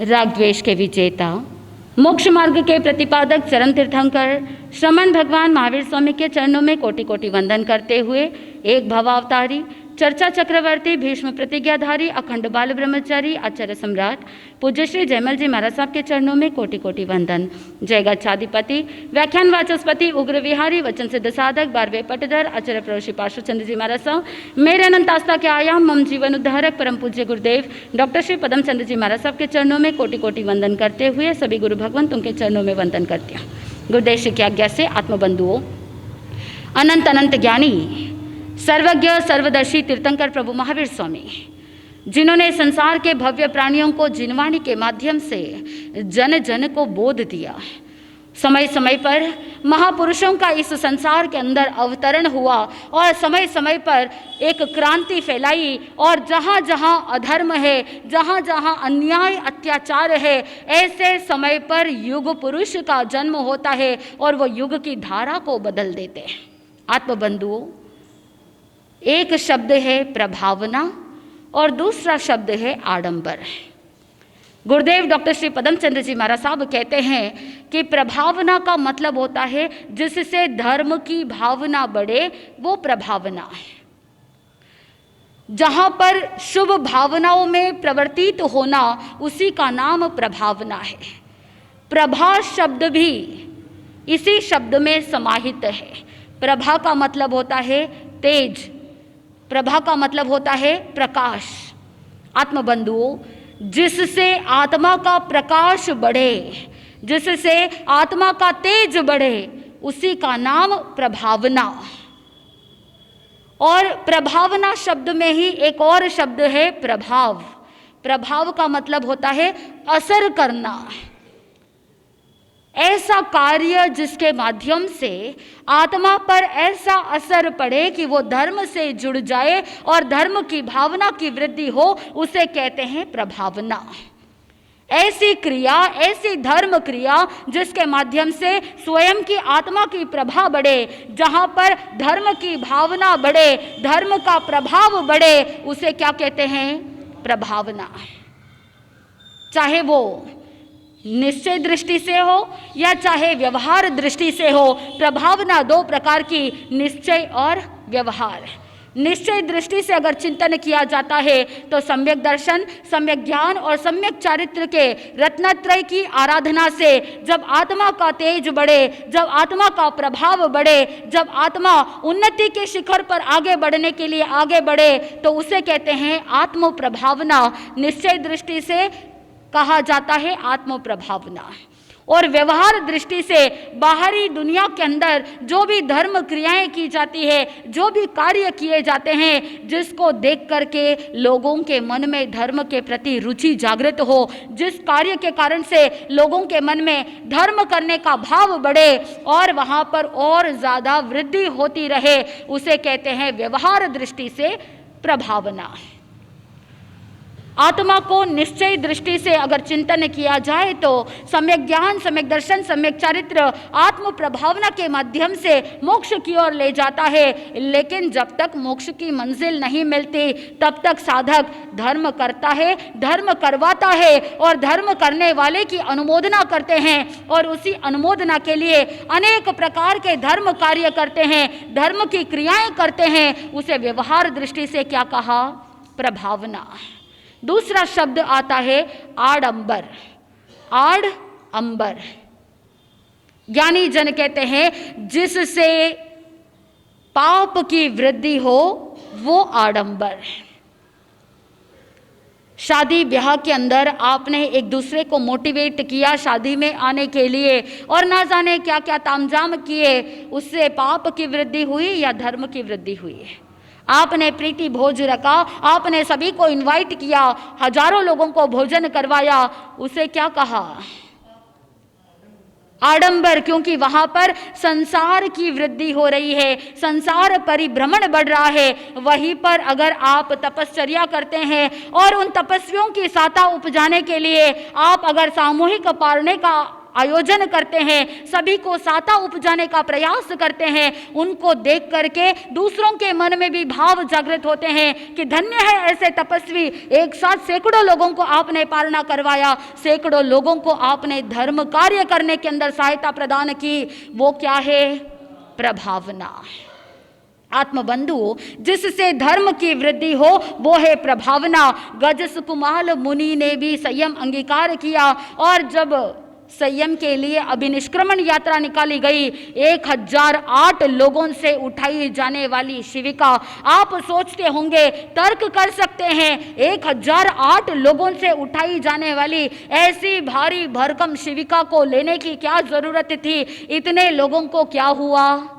राग द्वेष के विजेता, मोक्ष मार्ग के प्रतिपादक चरण तीर्थंकर श्रमण भगवान महावीर स्वामी के चरणों में कोटि कोटि वंदन करते हुए एक भवावतारी, चर्चा चक्रवर्ती, भीष्म प्रतिज्ञाधारी, अखंड बाल ब्रह्मचारी, आचार्य सम्राट पूज्य श्री जयमल जी महाराज साहब के चरणों में कोटि कोटि वंदन। जय गच्छाधिपति, व्याख्यान वाचस्पति, उग्र विहारी, वचन सिद्ध साधक, 12वें पटधर, आचार्य प्रभु श्री पार्श्वचंद्र जी महाराज साहब, मेरे अनंत आस्था के आयाम, मम जीवन उद्धारक परम पूज्य गुरुदेव डॉक्टर श्री पदम चंद्र जी महाराज साहब के चरणों में कोटि कोटि वंदन करते हुए सभी गुरु भगवंत उनके चरणों में वंदन करते हैं। गुरुदेव श्री की आज्ञा से आत्मबंधुओं, अनंत अनंत ज्ञानी, सर्वज्ञ, सर्वदर्शी तीर्थंकर प्रभु महावीर स्वामी, जिन्होंने संसार के भव्य प्राणियों को जिनवाणी के माध्यम से जन जन को बोध दिया, समय समय पर महापुरुषों का इस संसार के अंदर अवतरण हुआ और समय समय पर एक क्रांति फैलाई, और जहाँ जहाँ अधर्म है, जहाँ जहाँ अन्याय अत्याचार है, ऐसे समय पर युग पुरुष का जन्म होता है और वो युग की धारा को बदल देते हैं। आत्मबंधुओं, एक शब्द है प्रभावना और दूसरा शब्द है आडंबर। गुरुदेव डॉक्टर श्री पदम चंद्र जी महाराज साहब कहते हैं कि प्रभावना का मतलब होता है जिससे धर्म की भावना बढ़े, वो प्रभावना है। जहाँ पर शुभ भावनाओं में प्रवर्तित होना, उसी का नाम प्रभावना है। प्रभा शब्द भी इसी शब्द में समाहित है। प्रभा का मतलब होता है तेज, प्रभा का मतलब होता है प्रकाश। आत्मबंधुओं, जिससे आत्मा का प्रकाश बढ़े, जिससे आत्मा का तेज बढ़े, उसी का नाम प्रभावना। और प्रभावना शब्द में ही एक और शब्द है प्रभाव। प्रभाव का मतलब होता है असर करना, ऐसा कार्य जिसके माध्यम से आत्मा पर ऐसा असर पड़े कि वो धर्म से जुड़ जाए और धर्म की भावना की वृद्धि हो, उसे कहते हैं प्रभावना। ऐसी क्रिया, ऐसी धर्म क्रिया जिसके माध्यम से स्वयं की आत्मा की प्रभा बढ़े, जहाँ पर धर्म की भावना बढ़े, धर्म का प्रभाव बढ़े, उसे क्या कहते हैं? प्रभावना। चाहे वो निश्चय दृष्टि से हो या चाहे व्यवहार दृष्टि से हो, प्रभावना दो प्रकार की, निश्चय और व्यवहार। निश्चय दृष्टि से अगर चिंतन किया जाता है तो सम्यक दर्शन, सम्यक ज्ञान और सम्यक चारित्र के रत्नत्रय की आराधना से जब आत्मा का तेज बढ़े, जब आत्मा का प्रभाव बढ़े, जब आत्मा उन्नति के शिखर पर आगे बढ़ने के लिए आगे बढ़े, तो उसे कहते हैं आत्म प्रभावना। निश्चय दृष्टि से कहा जाता है आत्म प्रभावना। और व्यवहार दृष्टि से बाहरी दुनिया के अंदर जो भी धर्म क्रियाएं की जाती है, जो भी कार्य किए जाते हैं, जिसको देख करके लोगों के मन में धर्म के प्रति रुचि जागृत हो, जिस कार्य के कारण से लोगों के मन में धर्म करने का भाव बढ़े और वहाँ पर और ज़्यादा वृद्धि होती रहे, उसे कहते हैं व्यवहार दृष्टि से प्रभावना। आत्मा को निश्चय दृष्टि से अगर चिंतन किया जाए तो सम्यक ज्ञान, सम्यक दर्शन, सम्यक चारित्र आत्म प्रभावना के माध्यम से मोक्ष की ओर ले जाता है। लेकिन जब तक मोक्ष की मंजिल नहीं मिलती, तब तक साधक धर्म करता है, धर्म करवाता है और धर्म करने वाले की अनुमोदना करते हैं और उसी अनुमोदना के लिए अनेक प्रकार के धर्म कार्य करते हैं, धर्म की क्रियाएं करते हैं। उसे व्यवहार दृष्टि से क्या कहा? प्रभावना। दूसरा शब्द आता है आडंबर। आड़ अंबर, ज्ञानी जन कहते हैं जिससे पाप की वृद्धि हो, वो आडंबर। शादी ब्याह के अंदर आपने एक दूसरे को मोटिवेट किया शादी में आने के लिए और ना जाने क्या क्या तामझाम किए, उससे पाप की वृद्धि हुई या धर्म की वृद्धि हुई है? आपने प्रीति भोज रखा, आपने सभी को इनवाइट किया, हजारों लोगों को भोजन करवाया, उसे क्या कहा? आडंबर। क्योंकि वहां पर संसार की वृद्धि हो रही है, संसार परिभ्रमण बढ़ रहा है। वहीं पर अगर आप तपश्चर्या करते हैं और उन तपस्वियों की साता उपजाने के लिए आप अगर सामूहिक आयोजन करते हैं, सभी को साता उपजाने का प्रयास करते हैं, उनको देख करके दूसरों के मन में भी भाव जागृत होते हैं कि धन्य है ऐसे तपस्वी। एक साथ सैकड़ों लोगों को आपने पालना करवाया, सैकड़ों लोगों को आपने धर्म कार्य करने के अंदर सहायता प्रदान की। वो क्या है? प्रभावना। आत्मबंधु, जिससे धर्म की वृद्धि हो वो है प्रभावना। गज सुकुमाल मुनि ने भी संयम अंगीकार किया और जब संयम के लिए अभिनिष्क्रमण यात्रा निकाली गई, 1008 लोगों से उठाई जाने वाली शिविका, आप सोचते होंगे, तर्क कर सकते हैं, 1008 लोगों से उठाई जाने वाली ऐसी भारी भरकम शिविका को लेने की क्या जरूरत थी? इतने लोगों को क्या हुआ?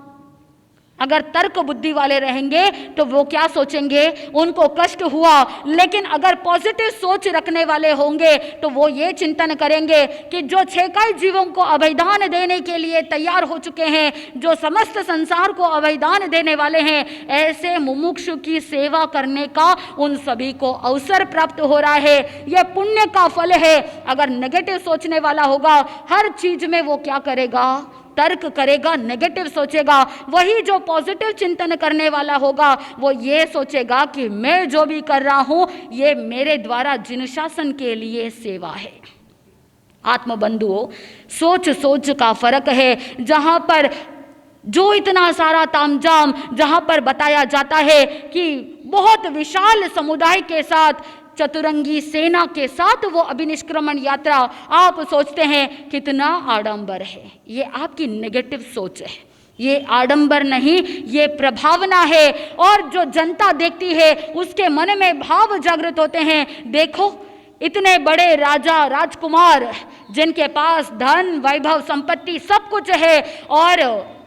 अगर तर्क बुद्धि वाले रहेंगे तो वो क्या सोचेंगे? उनको कष्ट हुआ। लेकिन अगर पॉजिटिव सोच रखने वाले होंगे तो वो ये चिंतन करेंगे कि जो छेकाई जीवों को अभयदान देने के लिए तैयार हो चुके हैं, जो समस्त संसार को अभयदान देने वाले हैं, ऐसे मुमुक्षु की सेवा करने का उन सभी को अवसर प्राप्त हो रहा है। यह पुण्य का फल है। अगर नेगेटिव सोचने वाला होगा, हर चीज में वो क्या करेगा? तर्क करेगा, नेगेटिव सोचेगा। वही जो पॉजिटिव चिंतन करने वाला होगा वो ये सोचेगा कि मैं जो भी कर रहा हूं ये मेरे द्वारा जिन शासन के लिए सेवा है। आत्मबंधुओं, सोच सोच का फर्क है। जहां पर जो इतना सारा तामझाम, जहां पर बताया जाता है कि बहुत विशाल समुदाय के साथ, चतुरंगी सेना के साथ वो अभिनिष्क्रमण यात्रा, आप सोचते हैं कितना आडंबर है। ये आपकी नेगेटिव सोच है, ये आडंबर नहीं, ये प्रभावना है। और जो जनता देखती है उसके मन में भाव जागृत होते हैं। देखो, इतने बड़े राजा राजकुमार जिनके पास धन वैभव संपत्ति सब कुछ है और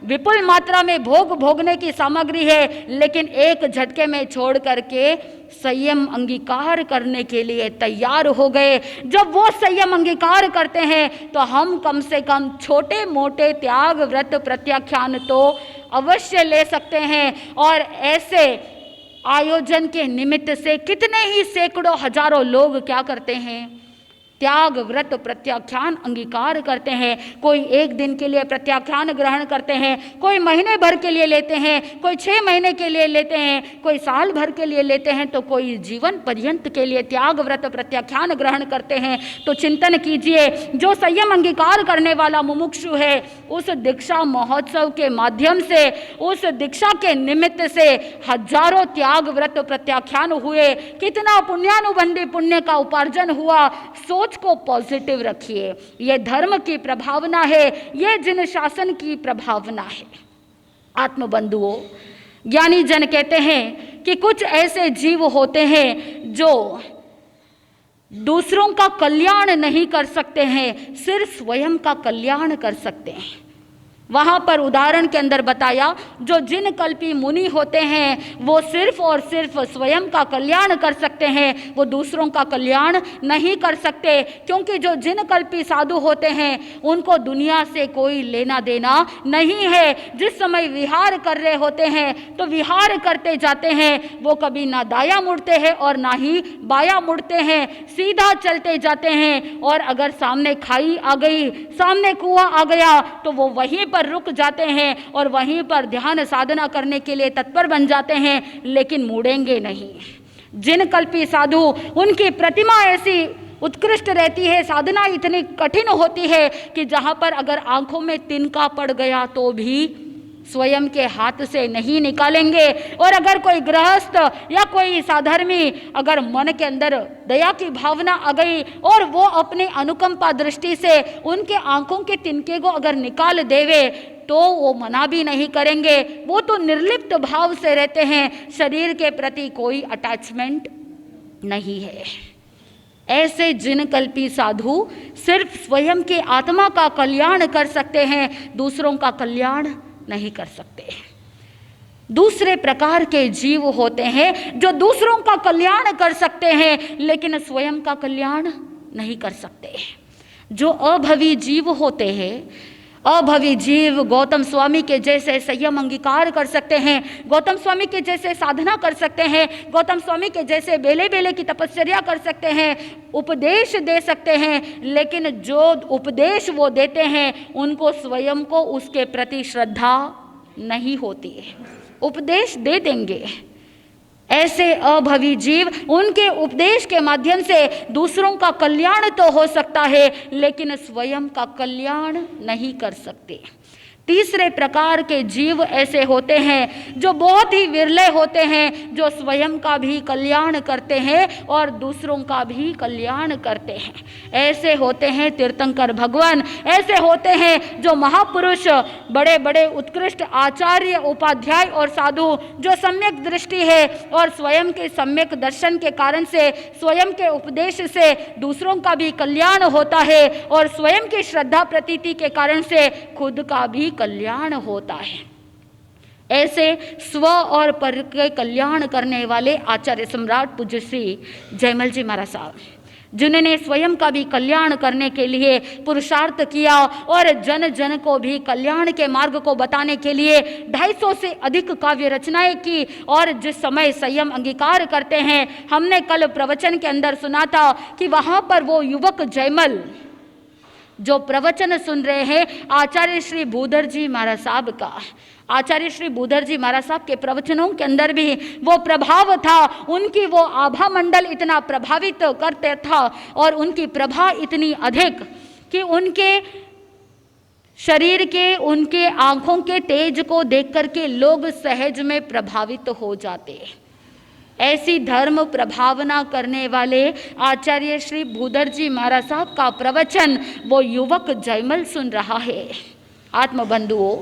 विपुल मात्रा में भोग भोगने की सामग्री है, लेकिन एक झटके में छोड़ करके संयम अंगीकार करने के लिए तैयार हो गए। जब वो संयम अंगीकार करते हैं तो हम कम से कम छोटे मोटे त्याग व्रत प्रत्याख्यान तो अवश्य ले सकते हैं। और ऐसे आयोजन के निमित्त से कितने ही सैकड़ों हजारों लोग क्या करते हैं? त्याग व्रत प्रत्याख्यान अंगीकार करते हैं। कोई एक दिन के लिए प्रत्याख्यान ग्रहण करते हैं, कोई महीने भर के लिए लेते हैं, कोई 6 महीने के लिए लेते हैं, कोई साल भर के लिए लेते हैं, तो कोई जीवन पर्यंत के लिए त्याग व्रत प्रत्याख्यान ग्रहण करते हैं। तो चिंतन कीजिए, जो संयम अंगीकार करने वाला मुमुक्षु है, उस दीक्षा महोत्सव के माध्यम से, उस दीक्षा के निमित्त से हजारों त्याग व्रत प्रत्याख्यान हुए। कितना पुण्यानुबंधी पुण्य का उपार्जन हुआ। सोच को पॉजिटिव रखिए। यह धर्म की प्रभावना है, यह जिन शासन की प्रभावना है। आत्मबंधुओं, ज्ञानी जन कहते हैं कि कुछ ऐसे जीव होते हैं जो दूसरों का कल्याण नहीं कर सकते हैं, सिर्फ स्वयं का कल्याण कर सकते हैं। वहाँ पर उदाहरण के अंदर बताया, जो जिन कल्पी मुनि होते हैं वो सिर्फ और सिर्फ स्वयं का कल्याण कर सकते हैं, वो दूसरों का कल्याण नहीं कर सकते। क्योंकि जो जिन कल्पी साधु होते हैं उनको दुनिया से कोई लेना देना नहीं है। जिस समय विहार कर रहे होते हैं तो विहार करते जाते हैं, वो कभी ना दाया मुड़ते हैं और ना ही बाया मुड़ते हैं, सीधा चलते जाते हैं। और अगर सामने खाई आ गई, सामने कुआं आ गया, तो वो वहीं पर रुक जाते हैं और वहीं पर ध्यान साधना करने के लिए तत्पर बन जाते हैं, लेकिन मुड़ेंगे नहीं। जिन कल्पी साधु, उनकी प्रतिमा ऐसी उत्कृष्ट रहती है, साधना इतनी कठिन होती है कि जहां पर अगर आंखों में तिनका पड़ गया तो भी स्वयं के हाथ से नहीं निकालेंगे। और अगर कोई गृहस्थ या कोई साधर्मी, अगर मन के अंदर दया की भावना आ गई और वो अपने अनुकंपा दृष्टि से उनके आंखों के तिनके को अगर निकाल देवे तो वो मना भी नहीं करेंगे। वो तो निर्लिप्त भाव से रहते हैं, शरीर के प्रति कोई अटैचमेंट नहीं है। ऐसे जिन कल्पी साधु सिर्फ स्वयं के आत्मा का कल्याण कर सकते हैं, दूसरों का कल्याण नहीं कर सकते। दूसरे प्रकार के जीव होते हैं जो दूसरों का कल्याण कर सकते हैं लेकिन स्वयं का कल्याण नहीं कर सकते। जो अभवी जीव होते हैं, अभवी जीव गौतम स्वामी के जैसे संयम अंगीकार कर सकते हैं, गौतम स्वामी के जैसे साधना कर सकते हैं, गौतम स्वामी के जैसे बेले बेले की तपस्या कर सकते हैं, उपदेश दे सकते हैं, लेकिन जो उपदेश वो देते हैं उनको स्वयं को उसके प्रति श्रद्धा नहीं होती है। उपदेश दे देंगे, ऐसे अभवी जीव उनके उपदेश के माध्यम से दूसरों का कल्याण तो हो सकता है, लेकिन स्वयं का कल्याण नहीं कर सकते। तीसरे प्रकार के जीव ऐसे होते हैं जो बहुत ही विरले होते हैं, जो स्वयं का भी कल्याण करते हैं और दूसरों का भी कल्याण करते हैं। ऐसे होते हैं तीर्थंकर भगवान, ऐसे होते हैं जो महापुरुष, बड़े बड़े उत्कृष्ट आचार्य, उपाध्याय और साधु, जो सम्यक दृष्टि है और स्वयं के सम्यक दर्शन के कारण से, स्वयं के उपदेश से दूसरों का भी कल्याण होता है और स्वयं की श्रद्धा प्रतीति के कारण से खुद का भी कल्याण होता है। ऐसे स्व और पर के कल्याण करने वाले आचार्य सम्राट पूज्य श्री जयमल जी महाराज साहब, जिन्होंने स्वयं का भी कल्याण करने के लिए पुरुषार्थ किया और जन जन को भी कल्याण के मार्ग को बताने के लिए 250 से अधिक काव्य रचनाएं की। और जिस समय संयम अंगीकार करते हैं, हमने कल प्रवचन के अंदर सुना था कि वहां पर वो युवक जयमल जो प्रवचन सुन रहे हैं आचार्य श्री भूधर जी महाराज साहब का, आचार्य श्री भूधर जी महाराज साहब के प्रवचनों के अंदर भी वो प्रभाव था, उनकी वो आभा मंडल इतना प्रभावित करते था और उनकी प्रभा इतनी अधिक कि उनके शरीर के, उनके आंखों के तेज को देख करके लोग सहज में प्रभावित हो जाते। ऐसी धर्म प्रभावना करने वाले आचार्य श्री भूधर जी महाराज साहब का प्रवचन वो युवक जयमल सुन रहा है। आत्मबंधुओं,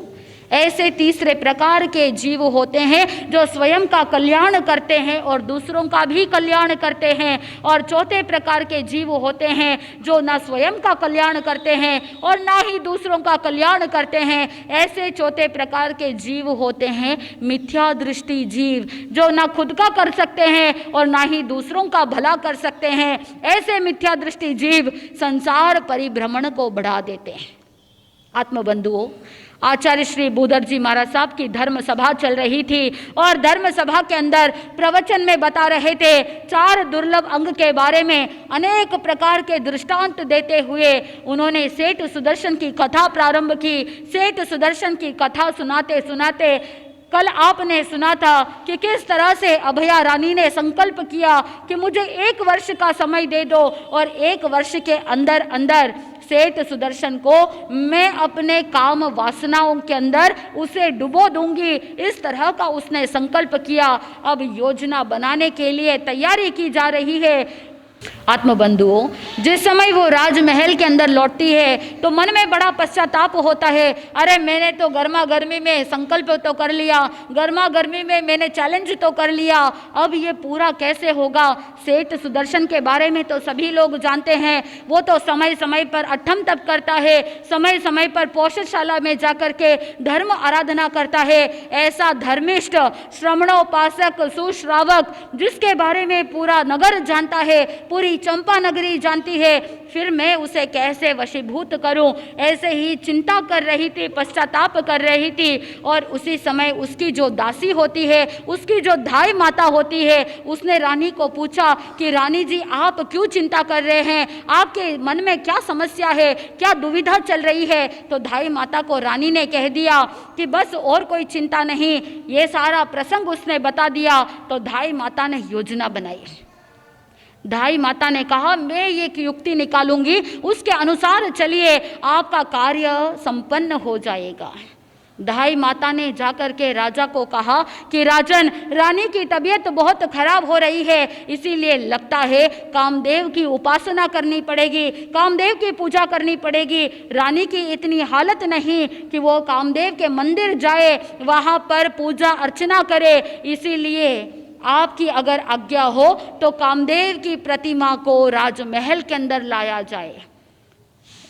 ऐसे तीसरे प्रकार के जीव होते हैं जो स्वयं का कल्याण करते हैं और दूसरों का भी कल्याण करते हैं। और चौथे प्रकार के जीव होते हैं जो ना स्वयं का कल्याण करते हैं और ना ही दूसरों का कल्याण करते हैं। ऐसे चौथे प्रकार के जीव होते हैं मिथ्या दृष्टि जीव, जो ना खुद का कर सकते हैं और ना ही दूसरों का भला कर सकते हैं। ऐसे मिथ्या दृष्टि जीव संसार परिभ्रमण को बढ़ा देते हैं। आत्मबंधुओं, आचार्य श्री भूधर जी महाराज साहब की धर्म सभा चल रही थी और धर्म सभा के अंदर प्रवचन में बता रहे थे 4 दुर्लभ अंग के बारे में, अनेक प्रकार के दृष्टांत देते हुए उन्होंने सेठ सुदर्शन की कथा प्रारंभ की। सेठ सुदर्शन की कथा सुनाते सुनाते कल आपने सुना था कि किस तरह से अभया रानी ने संकल्प किया कि मुझे 1 वर्ष का समय दे दो और 1 वर्ष के अंदर अंदर सेठ सुदर्शन को मैं अपने काम वासनाओं के अंदर उसे डुबो दूंगी। इस तरह का उसने संकल्प किया। अब योजना बनाने के लिए तैयारी की जा रही है। आत्मबंधुओं, जिस समय वो राजमहल के अंदर लौटती है तो मन में बड़ा पश्चाताप होता है। अरे मैंने तो गर्मा गर्मी में संकल्प तो कर लिया, गर्मा गर्मी में मैंने चैलेंज तो कर लिया, अब ये पूरा कैसे होगा। सेठ सुदर्शन के बारे में तो सभी लोग जानते हैं, वो तो समय समय पर अठम तप करता है, समय समय पर पौषशाला में जाकर के धर्म आराधना करता है। ऐसा धर्मिष्ठ श्रमणोपासक सुश्रावक जिसके बारे में पूरा नगर जानता है, पूरी चंपा नगरी जानती है, फिर मैं उसे कैसे वशीभूत करूं। ऐसे ही चिंता कर रही थी, पश्चाताप कर रही थी। और उसी समय उसकी जो दासी होती है, उसकी जो धाई माता होती है, उसने रानी को पूछा कि रानी जी आप क्यों चिंता कर रहे हैं, आपके मन में क्या समस्या है, क्या दुविधा चल रही है। तो धाई माता को रानी ने कह दिया कि बस और कोई चिंता नहीं। ये सारा प्रसंग उसने बता दिया। तो धाई माता ने योजना बनाई। धाई माता ने कहा मैं ये युक्ति निकालूंगी, उसके अनुसार चलिए, आपका कार्य संपन्न हो जाएगा। धाई माता ने जाकर के राजा को कहा कि राजन, रानी की तबीयत बहुत खराब हो रही है, इसीलिए लगता है कामदेव की उपासना करनी पड़ेगी, कामदेव की पूजा करनी पड़ेगी। रानी की इतनी हालत नहीं कि वो कामदेव के मंदिर जाए, वहाँ पर पूजा अर्चना करे, इसीलिए आपकी अगर आज्ञा हो तो कामदेव की प्रतिमा को राजमहल के अंदर लाया जाए।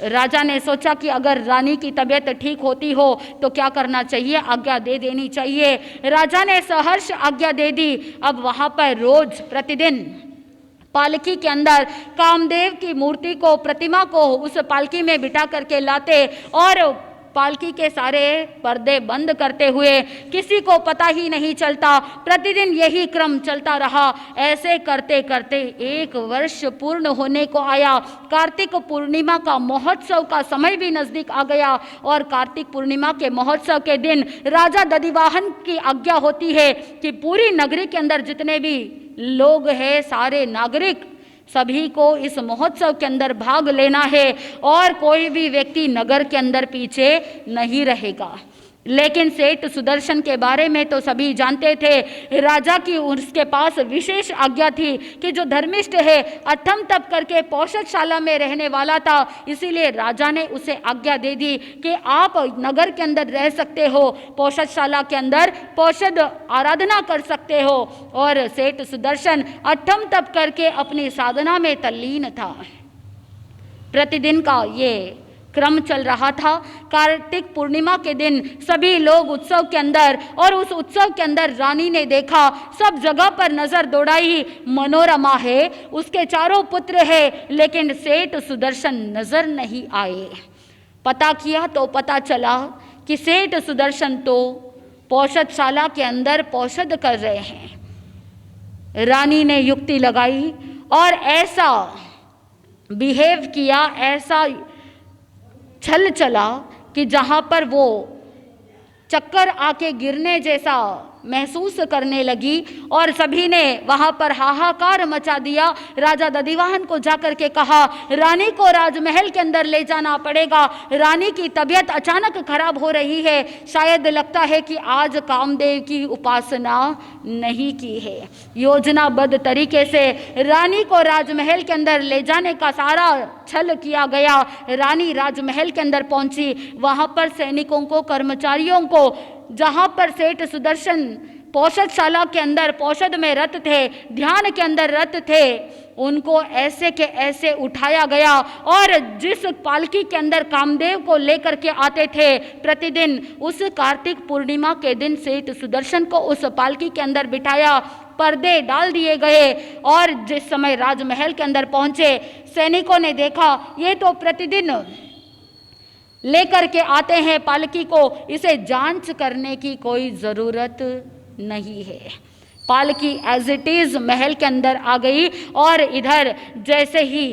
राजा ने सोचा कि अगर रानी की तबीयत ठीक होती हो तो क्या करना चाहिए, आज्ञा दे देनी चाहिए। राजा ने सहर्ष आज्ञा दे दी। अब वहाँ पर रोज प्रतिदिन पालकी के अंदर कामदेव की मूर्ति को, प्रतिमा को उस पालकी में बिठा करके लाते और पालकी के सारे पर्दे बंद करते हुए, किसी को पता ही नहीं चलता। प्रतिदिन यही क्रम चलता रहा। ऐसे करते करते 1 वर्ष पूर्ण होने को आया। कार्तिक पूर्णिमा का महोत्सव का समय भी नजदीक आ गया और कार्तिक पूर्णिमा के महोत्सव के दिन राजा दधिवाहन की आज्ञा होती है कि पूरी नगरी के अंदर जितने भी लोग हैं, सारे नागरिक, सभी को इस महोत्सव के अंदर भाग लेना है और कोई भी व्यक्ति नगर के अंदर पीछे नहीं रहेगा। लेकिन सेठ सुदर्शन के बारे में तो सभी जानते थे। राजा की उसके पास विशेष आज्ञा थी कि जो धर्मिष्ठ है, अठम तप करके पौषधशाला में रहने वाला था, इसीलिए राजा ने उसे आज्ञा दे दी कि आप नगर के अंदर रह सकते हो, पौषधशाला के अंदर पौषध आराधना कर सकते हो। और सेठ सुदर्शन अठम तप करके अपनी साधना में तल्लीन था। प्रतिदिन का ये क्रम चल रहा था। कार्तिक पूर्णिमा के दिन सभी लोग उत्सव के अंदर, और उस उत्सव के अंदर रानी ने देखा, सब जगह पर नजर दौड़ाई, मनोरमा है, उसके चारों पुत्र है, लेकिन सेठ सुदर्शन नजर नहीं आए। पता किया तो पता चला कि सेठ सुदर्शन तो पौषधशाला के अंदर पौषध कर रहे हैं। रानी ने युक्ति लगाई और ऐसा बिहेव किया, ऐसा छल चला कि जहाँ पर वो चक्कर आके गिरने जैसा महसूस करने लगी और सभी ने वहाँ पर हाहाकार मचा दिया। राजा दधिवाहन को जाकर के कहा, रानी को राजमहल के अंदर ले जाना पड़ेगा, रानी की तबीयत अचानक खराब हो रही है, शायद लगता है कि आज कामदेव की उपासना नहीं की है। योजनाबद्ध तरीके से रानी को राजमहल के अंदर ले जाने का सारा छल किया गया। रानी राजमहल के अंदर पहुंची। वहाँ पर सैनिकों को, कर्मचारियों को, जहाँ पर सेठ सुदर्शन पौषधशाला के अंदर पौषध में रत थे, ध्यान के अंदर रत थे, उनको ऐसे के ऐसे उठाया गया और जिस पालकी के अंदर कामदेव को लेकर के आते थे प्रतिदिन, उस कार्तिक पूर्णिमा के दिन सेठ सुदर्शन को उस पालकी के अंदर बिठाया। पर्दे डाल दिए गए और जिस समय राजमहल के अंदर पहुंचे, सैनिकों ने देखा ये तो प्रतिदिन लेकर के आते हैं पालकी को, इसे जांच करने की कोई ज़रूरत नहीं है। पालकी एज इट इज़ महल के अंदर आ गई और इधर जैसे ही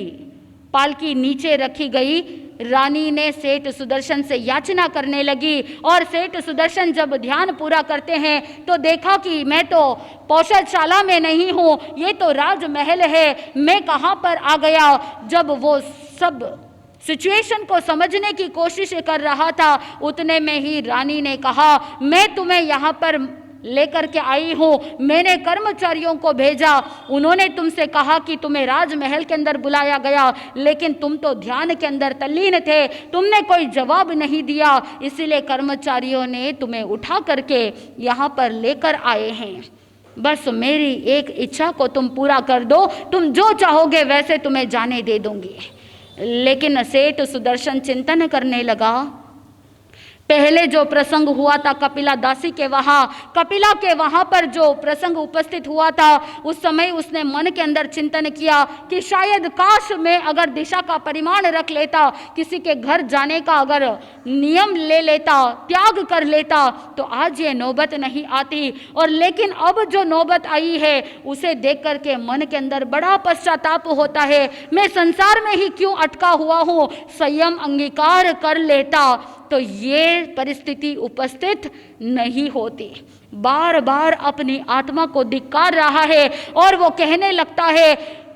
पालकी नीचे रखी गई, रानी ने सेठ सुदर्शन से याचना करने लगी। और सेठ सुदर्शन जब ध्यान पूरा करते हैं तो देखा कि मैं तो पौषधशाला में नहीं हूँ, ये तो राजमहल है, मैं कहाँ पर आ गया। जब वो सब सिचुएशन को समझने की कोशिश कर रहा था, उतने में ही रानी ने कहा, मैं तुम्हें यहाँ पर लेकर के आई हूँ, मैंने कर्मचारियों को भेजा, उन्होंने तुमसे कहा कि तुम्हें राजमहल के अंदर बुलाया गया, लेकिन तुम तो ध्यान के अंदर तल्लीन थे, तुमने कोई जवाब नहीं दिया, इसीलिए कर्मचारियों ने तुम्हें उठा करके यहाँ पर लेकर आए हैं। बस मेरी एक इच्छा को तुम पूरा कर दो, तुम जो चाहोगे वैसे तुम्हें जाने दे दूंगी। लेकिन सेठ सुदर्शन चिंतन करने लगा। पहले जो प्रसंग हुआ था कपिला दासी के वहाँ, कपिला के वहाँ पर जो प्रसंग उपस्थित हुआ था, उस समय उसने मन के अंदर चिंतन किया कि शायद काश मैं अगर दिशा का परिमाण रख लेता, किसी के घर जाने का अगर नियम ले लेता, त्याग कर लेता, तो आज ये नौबत नहीं आती। और लेकिन अब जो नौबत आई है उसे देख करके मन के अंदर बड़ा पश्चाताप होता है। मैं संसार में ही क्यों अटका हुआ हूँ, संयम अंगीकार कर लेता तो ये परिस्थिति उपस्थित नहीं होती। बार बार अपनी आत्मा को धिक्कार रहा है और वो कहने लगता है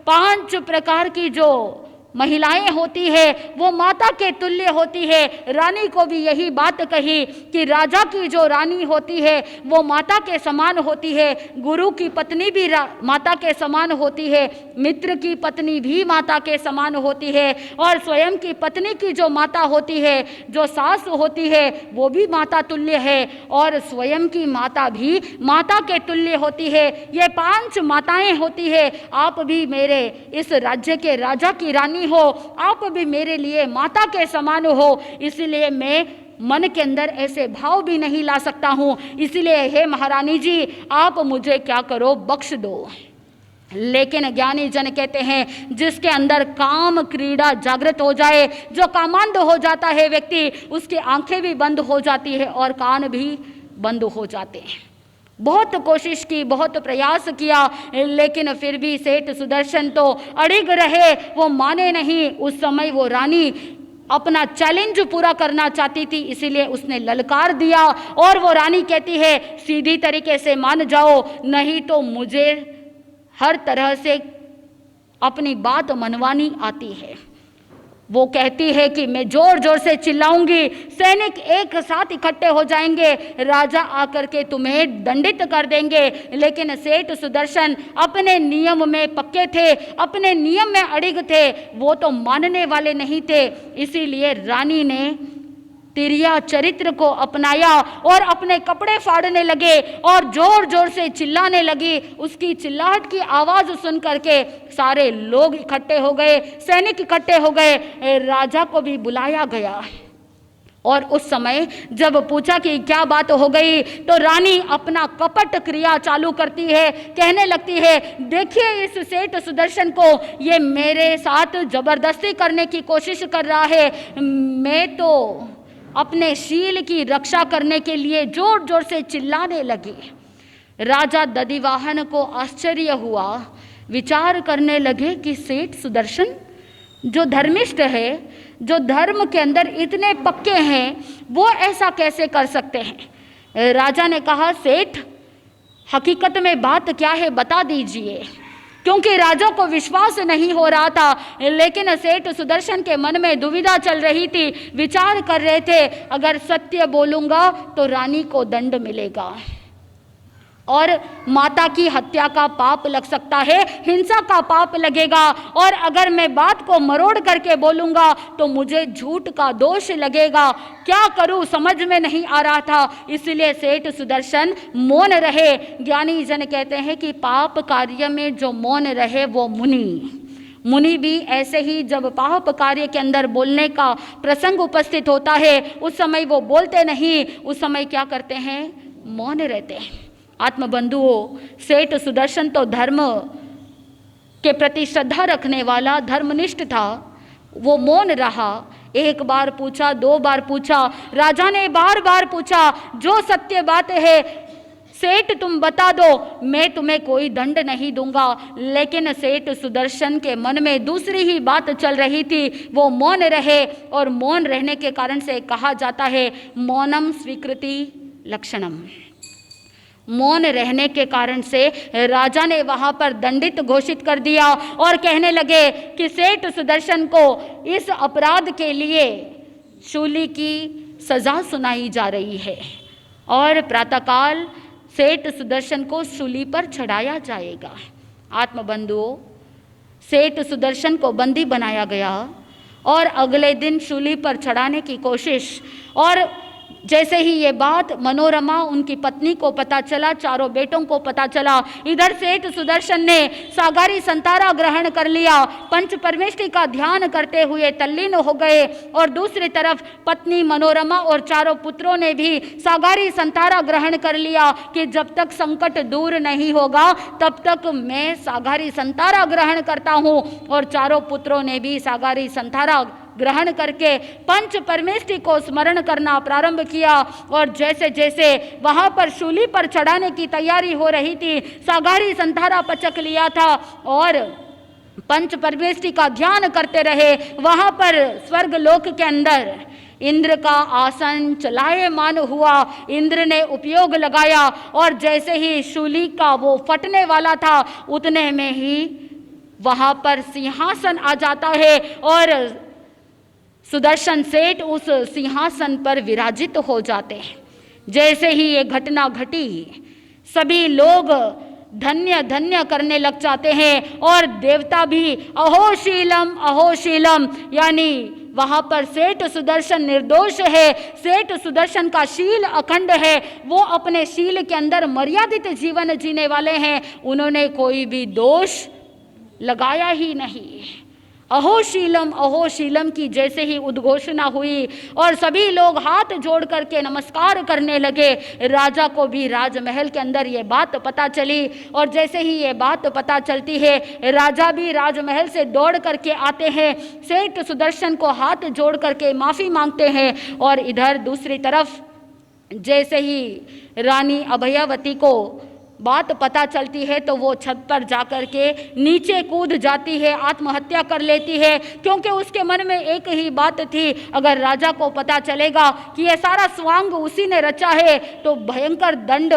5 प्रकार की जो महिलाएं होती है वो माता के तुल्य होती है। रानी को भी यही बात कही कि राजा की जो रानी होती है वो माता के समान होती है, गुरु की पत्नी भी माता के समान होती है, मित्र की पत्नी भी माता के समान होती है, और स्वयं की पत्नी की जो माता होती है, जो सास होती है, वो भी माता तुल्य है, और स्वयं की माता भी माता के तुल्य होती है। ये 5 माताएं होती है। आप भी मेरे इस राज्य के राजा की रानी हो, आप भी मेरे लिए माता के समान हो, इसलिए मैं मन के अंदर ऐसे भाव भी नहीं ला सकता हूँ। इसलिए हे महारानी जी, आप मुझे क्या करो, बख्श दो। लेकिन ज्ञानी जन कहते हैं जिसके अंदर काम क्रीड़ा जागृत हो जाए, जो कामांध हो जाता है व्यक्ति, उसकी आंखें भी बंद हो जाती है और कान भी बंद हो जाते हैं। बहुत कोशिश की, बहुत प्रयास किया, लेकिन फिर भी सेठ सुदर्शन तो अड़िग रहे, वो माने नहीं। उस समय वो रानी अपना चैलेंज पूरा करना चाहती थी, इसीलिए उसने ललकार दिया और वो रानी कहती है सीधी तरीके से मान जाओ, नहीं तो मुझे हर तरह से अपनी बात मनवानी आती है। वो कहती है कि मैं जोर जोर से चिल्लाऊंगी, सैनिक एक साथ इकट्ठे हो जाएंगे, राजा आकर के तुम्हें दंडित कर देंगे। लेकिन सेठ सुदर्शन अपने नियम में पक्के थे, अपने नियम में अड़िग थे, वो तो मानने वाले नहीं थे। इसीलिए रानी ने तिरिया चरित्र को अपनाया और अपने कपड़े फाड़ने लगे और जोर जोर से चिल्लाने लगी। उसकी चिल्लाहट की आवाज सुन करके सारे लोग इकट्ठे हो गए, सैनिक इकट्ठे हो गए, राजा को भी बुलाया गया। और उस समय जब पूछा कि क्या बात हो गई, तो रानी अपना कपट क्रिया चालू करती है, कहने लगती है देखिए इस सेठ सुदर्शन को, ये मेरे साथ जबरदस्ती करने की कोशिश कर रहा है। मैं तो अपने शील की रक्षा करने के लिए जोर जोर से चिल्लाने लगी। राजा दधिवाहन को आश्चर्य हुआ, विचार करने लगे कि सेठ सुदर्शन जो धर्मिष्ठ है, जो धर्म के अंदर इतने पक्के हैं, वो ऐसा कैसे कर सकते हैं। राजा ने कहा सेठ हकीकत में बात क्या है बता दीजिए, क्योंकि राजा को विश्वास नहीं हो रहा था। लेकिन सेठ सुदर्शन के मन में दुविधा चल रही थी, विचार कर रहे थे अगर सत्य बोलूंगा तो रानी को दंड मिलेगा और माता की हत्या का पाप लग सकता है, हिंसा का पाप लगेगा, और अगर मैं बात को मरोड़ करके बोलूंगा तो मुझे झूठ का दोष लगेगा। क्या करूं समझ में नहीं आ रहा था, इसलिए सेठ सुदर्शन मौन रहे। ज्ञानी जन कहते हैं कि पाप कार्य में जो मौन रहे वो मुनि भी ऐसे ही जब पाप कार्य के अंदर बोलने का प्रसंग उपस्थित होता है उस समय वो बोलते नहीं, उस समय क्या करते हैं, मौन रहते हैं। आत्मबंधुओं, सेठ सुदर्शन तो धर्म के प्रति श्रद्धा रखने वाला धर्मनिष्ठ था, वो मौन रहा। एक बार पूछा, दो बार पूछा, राजा ने बार बार पूछा, जो सत्य बात है सेठ तुम बता दो, मैं तुम्हें कोई दंड नहीं दूंगा। लेकिन सेठ सुदर्शन के मन में दूसरी ही बात चल रही थी, वो मौन रहे, और मौन रहने के कारण से कहा जाता है मौनम स्वीकृति लक्षणम। मौन रहने के कारण से राजा ने वहां पर दंडित घोषित कर दिया और कहने लगे कि सेठ सुदर्शन को इस अपराध के लिए शूली की सजा सुनाई जा रही है और प्रातःकाल सेठ सुदर्शन को शूली पर चढ़ाया जाएगा। आत्मबंधुओं, सेठ सुदर्शन को बंदी बनाया गया और अगले दिन शूली पर चढ़ाने की कोशिश, और जैसे ही ये बात मनोरमा उनकी पत्नी को पता चला, चारों बेटों को पता चला, इधर सेठ सुदर्शन ने सागारी संतारा ग्रहण कर लिया, पंच परमेष्टि का ध्यान करते हुए तल्लीन हो गए, और दूसरी तरफ पत्नी मनोरमा और चारों पुत्रों ने भी सागारी संतारा ग्रहण कर लिया कि जब तक संकट दूर नहीं होगा तब तक मैं सागारी संतारा ग्रहण करता हूँ। और चारों पुत्रों ने भी सागारी संतारा ग्रहण करके पंच परमेष्टि को स्मरण करना प्रारंभ किया, और जैसे जैसे वहां पर शूली पर चढ़ाने की तैयारी हो रही थी, सागारी संतारा पचक लिया था और पंच परमेष्टि का ध्यान करते रहे। वहां पर स्वर्ग लोक के अंदर इंद्र का आसन चलायमान हुआ, इंद्र ने उपयोग लगाया, और जैसे ही शूली का वो फटने वाला था उतने में ही वहां पर सिंहासन आ जाता है और सुदर्शन सेठ उस सिंहासन पर विराजित हो जाते हैं। जैसे ही ये घटना घटी, सभी लोग धन्य धन्य करने लग जाते हैं और देवता भी अहोशीलम अहोशीलम, यानी वहां पर सेठ सुदर्शन निर्दोष है, सेठ सुदर्शन का शील अखंड है, वो अपने शील के अंदर मर्यादित जीवन जीने वाले हैं, उन्होंने कोई भी दोष लगाया ही नहीं। अहो शीलम की जैसे ही उद्घोषणा हुई और सभी लोग हाथ जोड़ करके नमस्कार करने लगे, राजा को भी राजमहल के अंदर ये बात पता चली। और जैसे ही ये बात पता चलती है, राजा भी राजमहल से दौड़ करके आते हैं, सेठ सुदर्शन को हाथ जोड़ करके माफ़ी मांगते हैं। और इधर दूसरी तरफ जैसे ही रानी अभयावती को बात पता चलती है तो वो छत पर जाकर के नीचे कूद जाती है, आत्महत्या कर लेती है, क्योंकि उसके मन में एक ही बात थी, अगर राजा को पता चलेगा कि ये सारा स्वांग उसी ने रचा है तो भयंकर दंड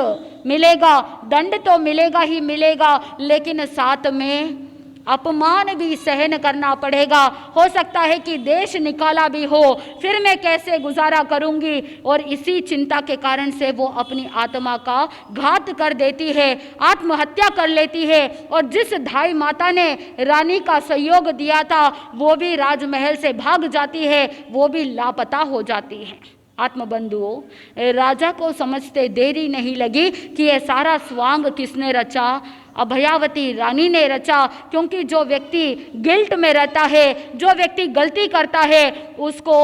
मिलेगा। दंड तो मिलेगा ही मिलेगा, लेकिन साथ में अपमान भी सहन करना पड़ेगा। हो सकता है कि देश निकाला भी हो, फिर मैं कैसे गुजारा करूंगी। और इसी चिंता के कारण से वो अपनी आत्मा का घात कर देती है, आत्महत्या कर लेती है। और जिस धाई माता ने रानी का सहयोग दिया था वो भी राजमहल से भाग जाती है, वो भी लापता हो जाती है। आत्मबंधुओं, राजा को समझते देरी नहीं लगी कि यह सारा स्वांग किसने रचा। अभयावती रानी ने रचा, क्योंकि जो व्यक्ति गिल्ट में रहता है, जो व्यक्ति गलती करता है, उसको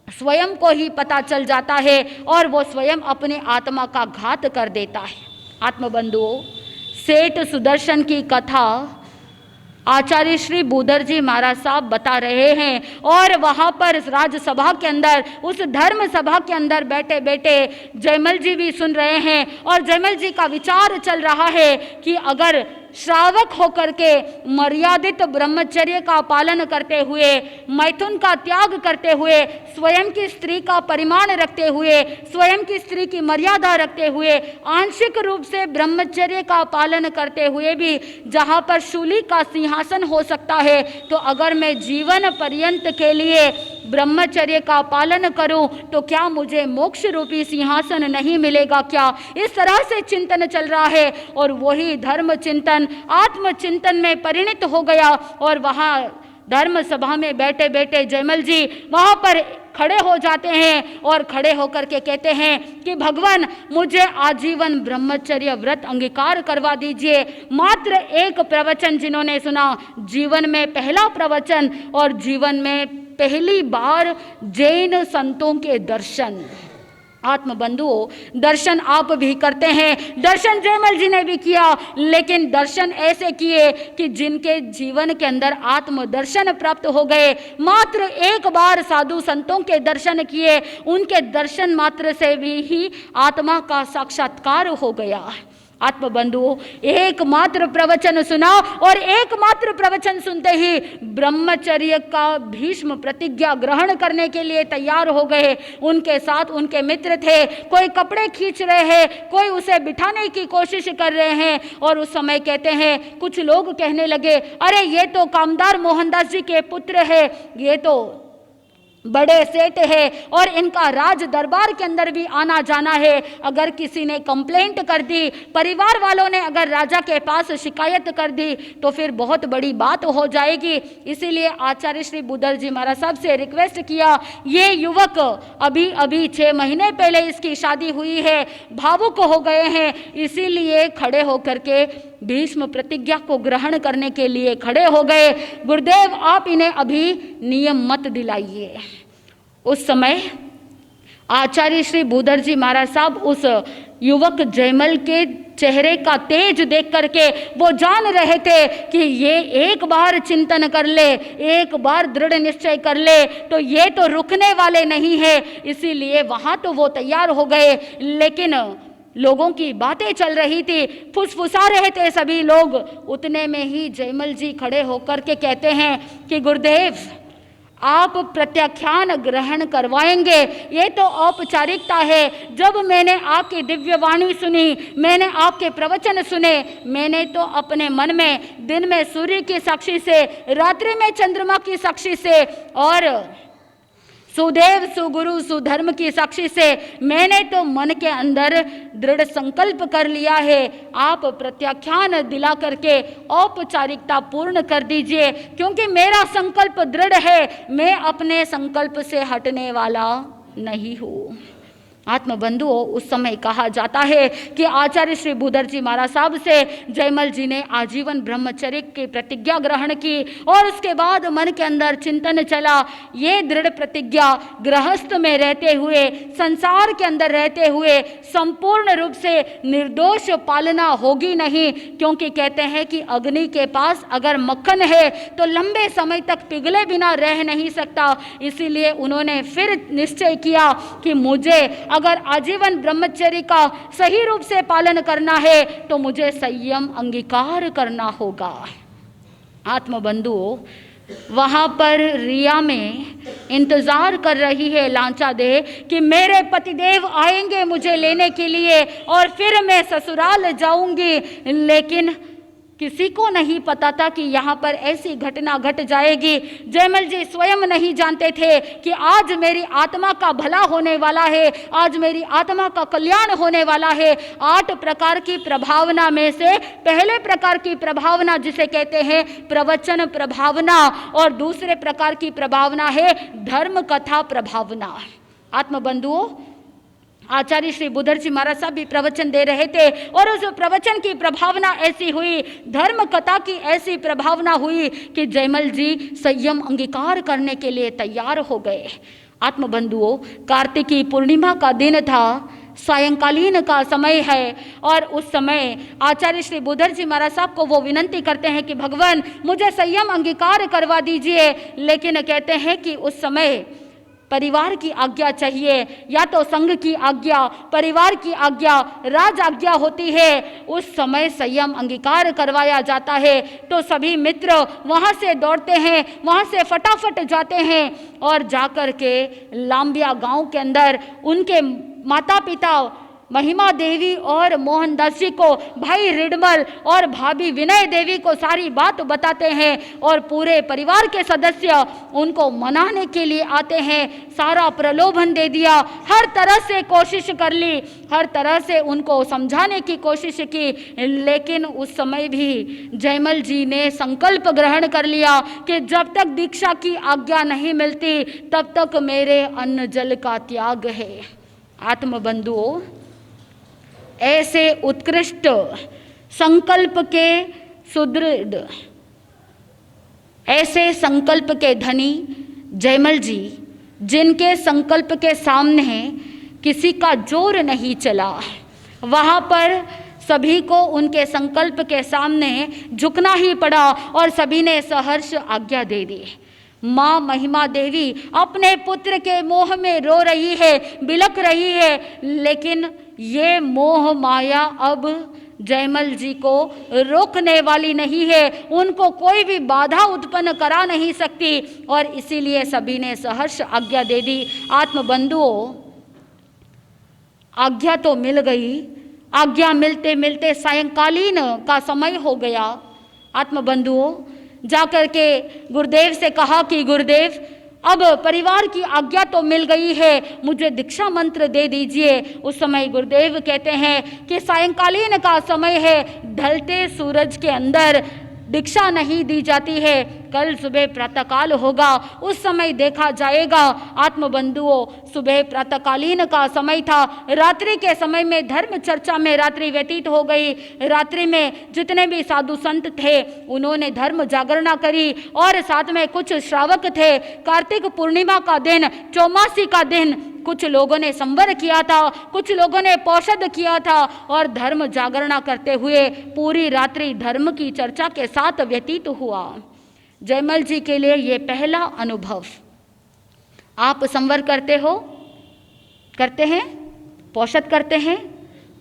स्वयं को ही पता चल जाता है और वो स्वयं अपने आत्मा का घात कर देता है। आत्मबंधुओं, सेठ सुदर्शन की कथा आचार्य श्री बूदर जी महाराज साहब बता रहे हैं। और वहाँ पर राजसभा के अंदर, उस धर्म सभा के अंदर बैठे बैठे जयमल जी भी सुन रहे हैं और जयमल जी का विचार चल रहा है कि अगर श्रावक होकर के मर्यादित ब्रह्मचर्य का पालन करते हुए, मैथुन का त्याग करते हुए, स्वयं की स्त्री का परिमाण रखते हुए, स्वयं की स्त्री की मर्यादा रखते हुए, आंशिक रूप से ब्रह्मचर्य का पालन करते हुए भी जहाँ पर शूली का सिंहासन हो सकता है, तो अगर मैं जीवन पर्यंत के लिए ब्रह्मचर्य का पालन करूं तो क्या मुझे मोक्ष रूपी सिंहासन नहीं मिलेगा क्या? इस तरह से चिंतन चल रहा है और वही धर्म चिंतन आत्मचिंतन में परिणत हो गया। और वहाँ धर्म सभा में बैठे बैठे जयमल जी वहाँ पर खड़े हो जाते हैं और खड़े होकर के कहते हैं कि भगवान, मुझे आजीवन ब्रह्मचर्य व्रत अंगीकार करवा दीजिए। मात्र एक प्रवचन जिन्होंने सुना, जीवन में पहला प्रवचन और जीवन में पहली बार जैन संतों के दर्शन। आत्मबंधुओं, दर्शन आप भी करते हैं, दर्शन जयमल जी ने भी किया, लेकिन दर्शन ऐसे किए कि जिनके जीवन के अंदर आत्मदर्शन प्राप्त हो गए। मात्र एक बार साधु संतों के दर्शन किए, उनके दर्शन मात्र से भी ही आत्मा का साक्षात्कार हो गया। आत्मबंधुओं, एकमात्र प्रवचन सुना और एकमात्र प्रवचन सुनते ही ब्रह्मचर्य का भीष्म प्रतिज्ञा ग्रहण करने के लिए तैयार हो गए। उनके साथ उनके मित्र थे, कोई कपड़े खींच रहे हैं, कोई उसे बिठाने की कोशिश कर रहे हैं। और उस समय कहते हैं, कुछ लोग कहने लगे, अरे ये तो कामदार मोहनदास जी के पुत्र है, ये तो बड़े सेठ है और इनका राज दरबार के अंदर भी आना जाना है। अगर किसी ने कंप्लेंट कर दी, परिवार वालों ने अगर राजा के पास शिकायत कर दी तो फिर बहुत बड़ी बात हो जाएगी। इसीलिए आचार्य श्री बूदर जी महाराज साहब से रिक्वेस्ट किया, ये युवक अभी अभी 6 महीने पहले इसकी शादी हुई है, भावुक हो गए हैं, इसीलिए खड़े होकर के भीष्म प्रतिज्ञा को ग्रहण करने के लिए खड़े हो गए। गुरुदेव, आप इन्हें अभी नियम मत दिलाइए। उस समय आचार्य श्री बूदर जी महाराज साहब उस युवक जयमल के चेहरे का तेज देख करके वो जान रहे थे कि ये एक बार चिंतन कर ले, एक बार दृढ़ निश्चय कर ले तो ये तो रुकने वाले नहीं है। इसीलिए वहाँ तो वो तैयार हो गए, लेकिन लोगों की बातें चल रही थी, फुसफुसा रहे थे सभी लोग। उतने में ही जयमल जी खड़े होकर के कहते हैं कि गुरुदेव, आप प्रत्याख्यान ग्रहण करवाएंगे, ये तो औपचारिकता है। जब मैंने आपकी दिव्य वाणी सुनी, मैंने आपके प्रवचन सुने, मैंने तो अपने मन में दिन में सूर्य की साक्षी से, रात्रि में चंद्रमा की साक्षी से और सुदेव सुगुरु सुधर्म की साक्षी से मैंने तो मन के अंदर दृढ़ संकल्प कर लिया है। आप प्रत्याख्यान दिला करके औपचारिकता पूर्ण कर दीजिए, क्योंकि मेरा संकल्प दृढ़ है, मैं अपने संकल्प से हटने वाला नहीं हूँ। आत्मबंधुओं, उस समय कहा जाता है कि आचार्य श्री बुधर जी महाराज साहब से जयमल जी ने आजीवन ब्रह्मचर्य की प्रतिज्ञा ग्रहण की और उसके बाद मन के अंदर चिंतन चला, ये दृढ़ प्रतिज्ञा गृहस्थ में रहते हुए, संसार के अंदर रहते हुए संपूर्ण रूप से निर्दोष पालना होगी नहीं, क्योंकि कहते हैं कि अग्नि के पास अगर मक्खन है तो लंबे समय तक पिघले बिना रह नहीं सकता। इसीलिए उन्होंने फिर निश्चय किया कि मुझे अगर आजीवन ब्रह्मचर्य का सही रूप से पालन करना है तो मुझे संयम अंगीकार करना होगा। आत्मबंधुओं, वहां पर रिया में इंतजार कर रही है लांचा दे कि मेरे पतिदेव आएंगे मुझे लेने के लिए और फिर मैं ससुराल जाऊंगी, लेकिन किसी को नहीं पता था कि यहाँ पर ऐसी घटना घट जाएगी। जयमल जी स्वयं नहीं जानते थे कि आज मेरी आत्मा का भला होने वाला है, आज मेरी आत्मा का कल्याण होने वाला है। 8 प्रकार की प्रभावना में से पहले प्रकार की प्रभावना जिसे कहते हैं प्रवचन प्रभावना, और दूसरे प्रकार की प्रभावना है धर्म कथा प्रभावना। आत्मबंधुओं, आचार्य श्री बुधर जी महाराज साहब भी प्रवचन दे रहे थे और उस प्रवचन की प्रभावना ऐसी हुई, धर्म कथा की ऐसी प्रभावना हुई कि जयमल जी संयम अंगीकार करने के लिए तैयार हो गए। आत्मबंधुओं, कार्तिकी पूर्णिमा का दिन था, सायंकालीन का समय है और उस समय आचार्य श्री बुधर जी महाराज साहब को वो विनंती करते हैं कि भगवान मुझे संयम अंगीकार करवा दीजिए, लेकिन कहते हैं कि उस समय परिवार की आज्ञा चाहिए, या तो संघ की आज्ञा, परिवार की आज्ञा, राज आज्ञा होती है। उस समय संयम अंगीकार करवाया जाता है तो सभी मित्र वहाँ से दौड़ते हैं, वहाँ से फटाफट जाते हैं और जाकर के लांबिया गांव के अंदर उनके माता पिता महिमा देवी और मोहनदास जी को भाई रिडमल और भाभी विनय देवी को सारी बात बताते हैं और पूरे परिवार के सदस्य उनको मनाने के लिए आते हैं। सारा प्रलोभन दे दिया, हर तरह से कोशिश कर ली, हर तरह से उनको समझाने की कोशिश की, लेकिन उस समय भी जयमल जी ने संकल्प ग्रहण कर लिया कि जब तक दीक्षा की आज्ञा नहीं मिलती तब तक मेरे अन्न जल का त्याग है। आत्मबंधुओं, ऐसे उत्कृष्ट संकल्प के सुदृढ़, ऐसे संकल्प के धनी जयमल जी, जिनके संकल्प के सामने किसी का जोर नहीं चला, वहाँ पर सभी को उनके संकल्प के सामने झुकना ही पड़ा और सभी ने सहर्ष आज्ञा दे दी। माँ महिमा देवी अपने पुत्र के मोह में रो रही है, बिलख रही है, लेकिन ये मोह माया अब जयमल जी को रोकने वाली नहीं है, उनको कोई भी बाधा उत्पन्न करा नहीं सकती और इसीलिए सभी ने सहर्ष आज्ञा दे दी। आत्मबंधुओं, आज्ञा तो मिल गई, आज्ञा मिलते मिलते सायंकालीन का समय हो गया। आत्मबंधुओं, जाकर के गुरुदेव से कहा कि गुरुदेव अब परिवार की आज्ञा तो मिल गई है, मुझे दीक्षा मंत्र दे दीजिए। उस समय गुरुदेव कहते हैं कि सायंकालीन का समय है, ढलते सूरज के अंदर दीक्षा नहीं दी जाती है, कल सुबह प्रातःकाल होगा, उस समय देखा जाएगा। आत्मबंधुओं, सुबह प्रातःकालीन का समय था, रात्रि के समय में धर्म चर्चा में रात्रि व्यतीत हो गई। रात्रि में जितने भी साधु संत थे उन्होंने धर्म जागरणा करी और साथ में कुछ श्रावक थे। कार्तिक पूर्णिमा का दिन, चौमासी का दिन, कुछ लोगों ने संवर किया था, कुछ लोगों ने पौषध किया था और धर्म जागरणा करते हुए पूरी रात्रि धर्म की चर्चा के साथ व्यतीत हुआ। जयमल जी के लिए ये पहला अनुभव। आप संवर करते हो, करते हैं, पौषध करते हैं।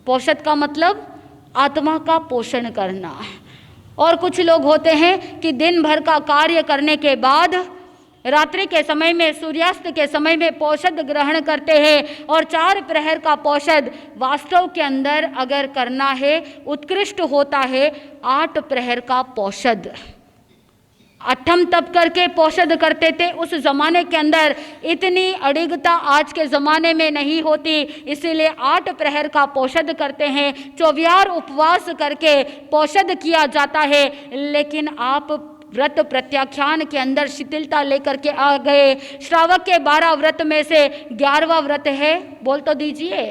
पौषध का मतलब आत्मा का पोषण करना। और कुछ लोग होते हैं कि दिन भर का कार्य करने के बाद रात्रि के समय में, सूर्यास्त के समय में पौषध ग्रहण करते हैं और 4 प्रहर का पौषध वास्तव के अंदर अगर करना है उत्कृष्ट होता है 8 प्रहर का पौषध। अठम तप करके पौषध करते थे उस जमाने के अंदर, इतनी अडिगता आज के ज़माने में नहीं होती, इसीलिए 8 प्रहर का पौषध करते हैं। 24 उपवास करके पौषध किया जाता है। लेकिन आप व्रत प्रत्याख्यान के अंदर शिथिलता लेकर के आ गए। श्रावक के 12 व्रत में से 11वां व्रत है, बोल तो दीजिए,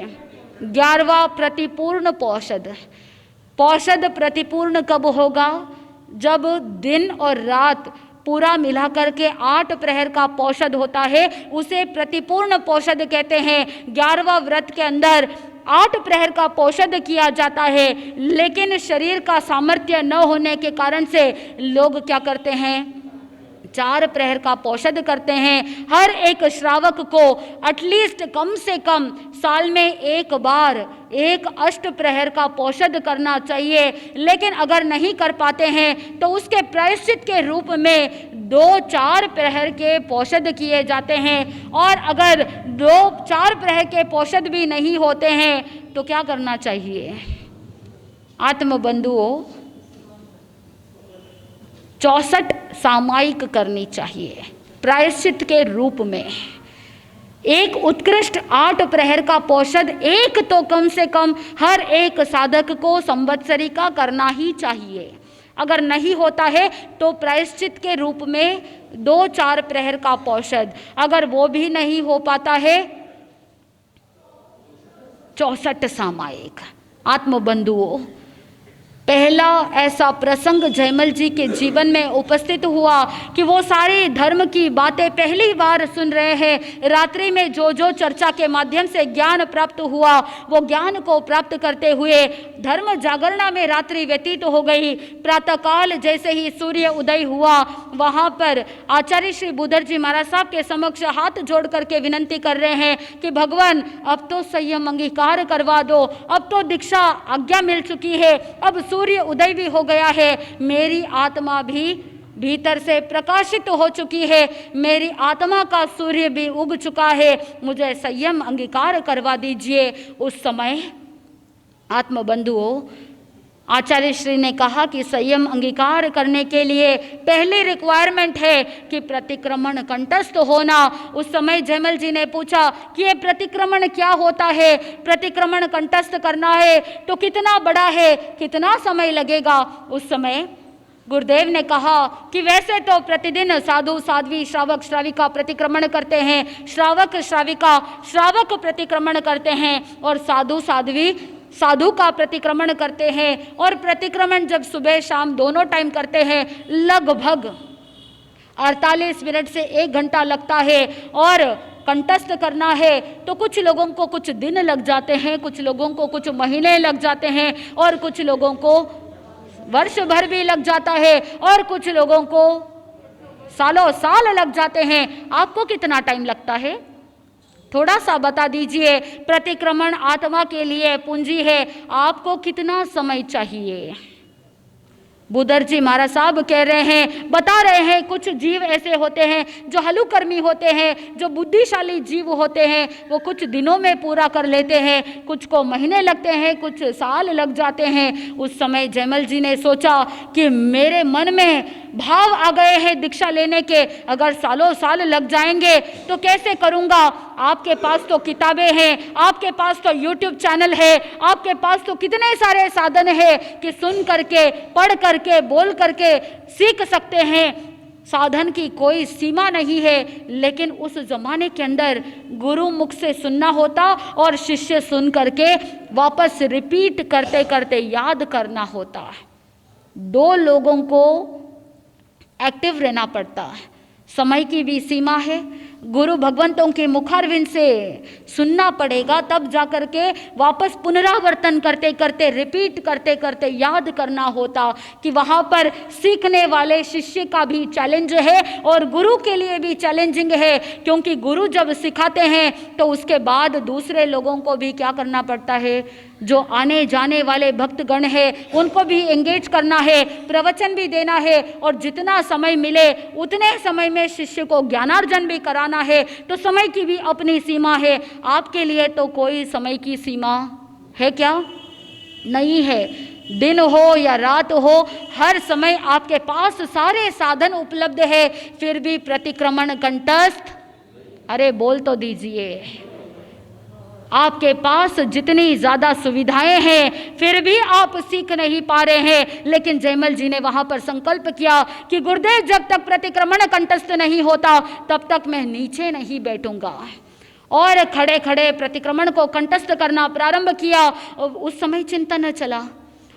11वां प्रतिपूर्ण पौषध। पौषध प्रतिपूर्ण कब होगा? जब दिन और रात पूरा मिला करके 8 प्रहर का पौषध होता है, उसे प्रतिपूर्ण पौषध कहते हैं। 11वां व्रत के अंदर 8 प्रहर का पौषध किया जाता है, लेकिन शरीर का सामर्थ्य न होने के कारण से लोग क्या करते हैं, 4 प्रहर का पौषध करते हैं। हर एक श्रावक को एटलीस्ट कम से कम साल में एक बार एक अष्ट प्रहर का पौषध करना चाहिए। लेकिन अगर नहीं कर पाते हैं तो उसके प्रायश्चित के रूप में 2-4 प्रहर के पौषध किए जाते हैं। और अगर 2-4 प्रहर के पौषध भी नहीं होते हैं तो क्या करना चाहिए? आत्मबंधुओं, 64 सामायिक करनी चाहिए प्रायश्चित के रूप में। एक उत्कृष्ट 8 प्रहर का पौषध एक तो कम से कम हर एक साधक को संवत्सरी का करना ही चाहिए। अगर नहीं होता है तो प्रायश्चित के रूप में 2-4 प्रहर का पौषध। अगर वो भी नहीं हो पाता है, 64 सामायिक। आत्मबंधुओं, पहला ऐसा प्रसंग जयमल जी के जीवन में उपस्थित हुआ कि वो सारे धर्म की बातें पहली बार सुन रहे हैं। रात्रि में जो जो चर्चा के माध्यम से ज्ञान प्राप्त हुआ, वो ज्ञान को प्राप्त करते हुए धर्म जागरणा में रात्रि व्यतीत हो गई। प्रातःकाल जैसे ही सूर्य उदय हुआ, वहाँ पर आचार्य श्री बुधर जी महाराज साहब के समक्ष हाथ जोड़ करके विनंती कर रहे हैं कि भगवान अब तो संयम अंगीकार करवा दो, अब तो दीक्षा आज्ञा मिल चुकी है, अब सूर्य उदय भी हो गया है, मेरी आत्मा भी भीतर से प्रकाशित हो चुकी है, मेरी आत्मा का सूर्य भी उग चुका है, मुझे संयम अंगीकार करवा दीजिए। उस समय आत्मबंधुओं, आचार्य श्री ने कहा कि संयम अंगीकार करने के लिए पहली रिक्वायरमेंट है कि प्रतिक्रमण कंठस्थ होना। उस समय जयमल जी ने पूछा कि ये प्रतिक्रमण क्या होता है? प्रतिक्रमण कंठस्थ करना है तो कितना बड़ा है, कितना समय लगेगा? उस समय गुरुदेव ने कहा कि वैसे तो प्रतिदिन साधु साध्वी श्रावक श्राविका प्रतिक्रमण करते हैं, श्रावक श्राविका श्रावक प्रतिक्रमण करते हैं और साधु साध्वी साधु का प्रतिक्रमण करते हैं। और प्रतिक्रमण जब सुबह शाम दोनों टाइम करते हैं, लगभग 48 मिनट से 1 घंटा लगता है। और कंठस्थ करना है तो कुछ लोगों को कुछ दिन लग जाते हैं, कुछ लोगों को कुछ महीने लग जाते हैं, और कुछ लोगों को वर्ष भर भी लग जाता है, और कुछ लोगों को सालों साल लग जाते हैं। आपको कितना टाइम लगता है? थोड़ा सा बता दीजिए। प्रतिक्रमण आत्मा के लिए पूंजी है, आपको कितना समय चाहिए? बुधर जी महाराज साहब कह रहे हैं, बता रहे हैं, कुछ जीव ऐसे होते हैं जो हलुकर्मी होते हैं, जो बुद्धिशाली जीव होते हैं, वो कुछ दिनों में पूरा कर लेते हैं, कुछ को महीने लगते हैं, कुछ साल लग जाते हैं। उस समय जयमल जी ने सोचा कि मेरे मन में भाव आ गए हैं दीक्षा लेने के, अगर सालों साल लग जाएंगे तो कैसे करूँगा? आपके पास तो किताबें हैं, आपके पास तो यूट्यूब चैनल है, आपके पास तो कितने सारे साधन है कि सुन करके, पढ़ करके, बोल करके सीख सकते हैं। साधन की कोई सीमा नहीं है। लेकिन उस जमाने के अंदर गुरु मुख से सुनना होता और शिष्य सुन करके वापस रिपीट करते करते याद करना होता। 2 लोगों को एक्टिव रहना पड़ता है। समय की भी सीमा है। गुरु भगवंतों के मुखारविंद से सुनना पड़ेगा, तब जा कर के वापस पुनरावर्तन करते करते, रिपीट करते करते याद करना होता कि वहाँ पर सीखने वाले शिष्य का भी चैलेंज है और गुरु के लिए भी चैलेंजिंग है। क्योंकि गुरु जब सिखाते हैं तो उसके बाद दूसरे लोगों को भी क्या करना पड़ता है? जो आने जाने वाले भक्तगण हैं उनको भी एंगेज करना है, प्रवचन भी देना है, और जितना समय मिले उतने समय में शिष्य को ज्ञानार्जन भी कराना है। तो समय की भी अपनी सीमा है। आपके लिए तो कोई समय की सीमा है क्या? नहीं है। दिन हो या रात हो, हर समय आपके पास सारे साधन उपलब्ध है, फिर भी प्रतिक्रमण कंठस्थ, अरे बोल तो दीजिए, आपके पास जितनी ज़्यादा सुविधाएं हैं फिर भी आप सीख नहीं पा रहे हैं। लेकिन जयमल जी ने वहाँ पर संकल्प किया कि गुरुदेव, जब तक प्रतिक्रमण कंठस्थ नहीं होता तब तक मैं नीचे नहीं बैठूंगा। और खड़े खड़े प्रतिक्रमण को कंठस्थ करना प्रारंभ किया। उस समय चिंतन चला,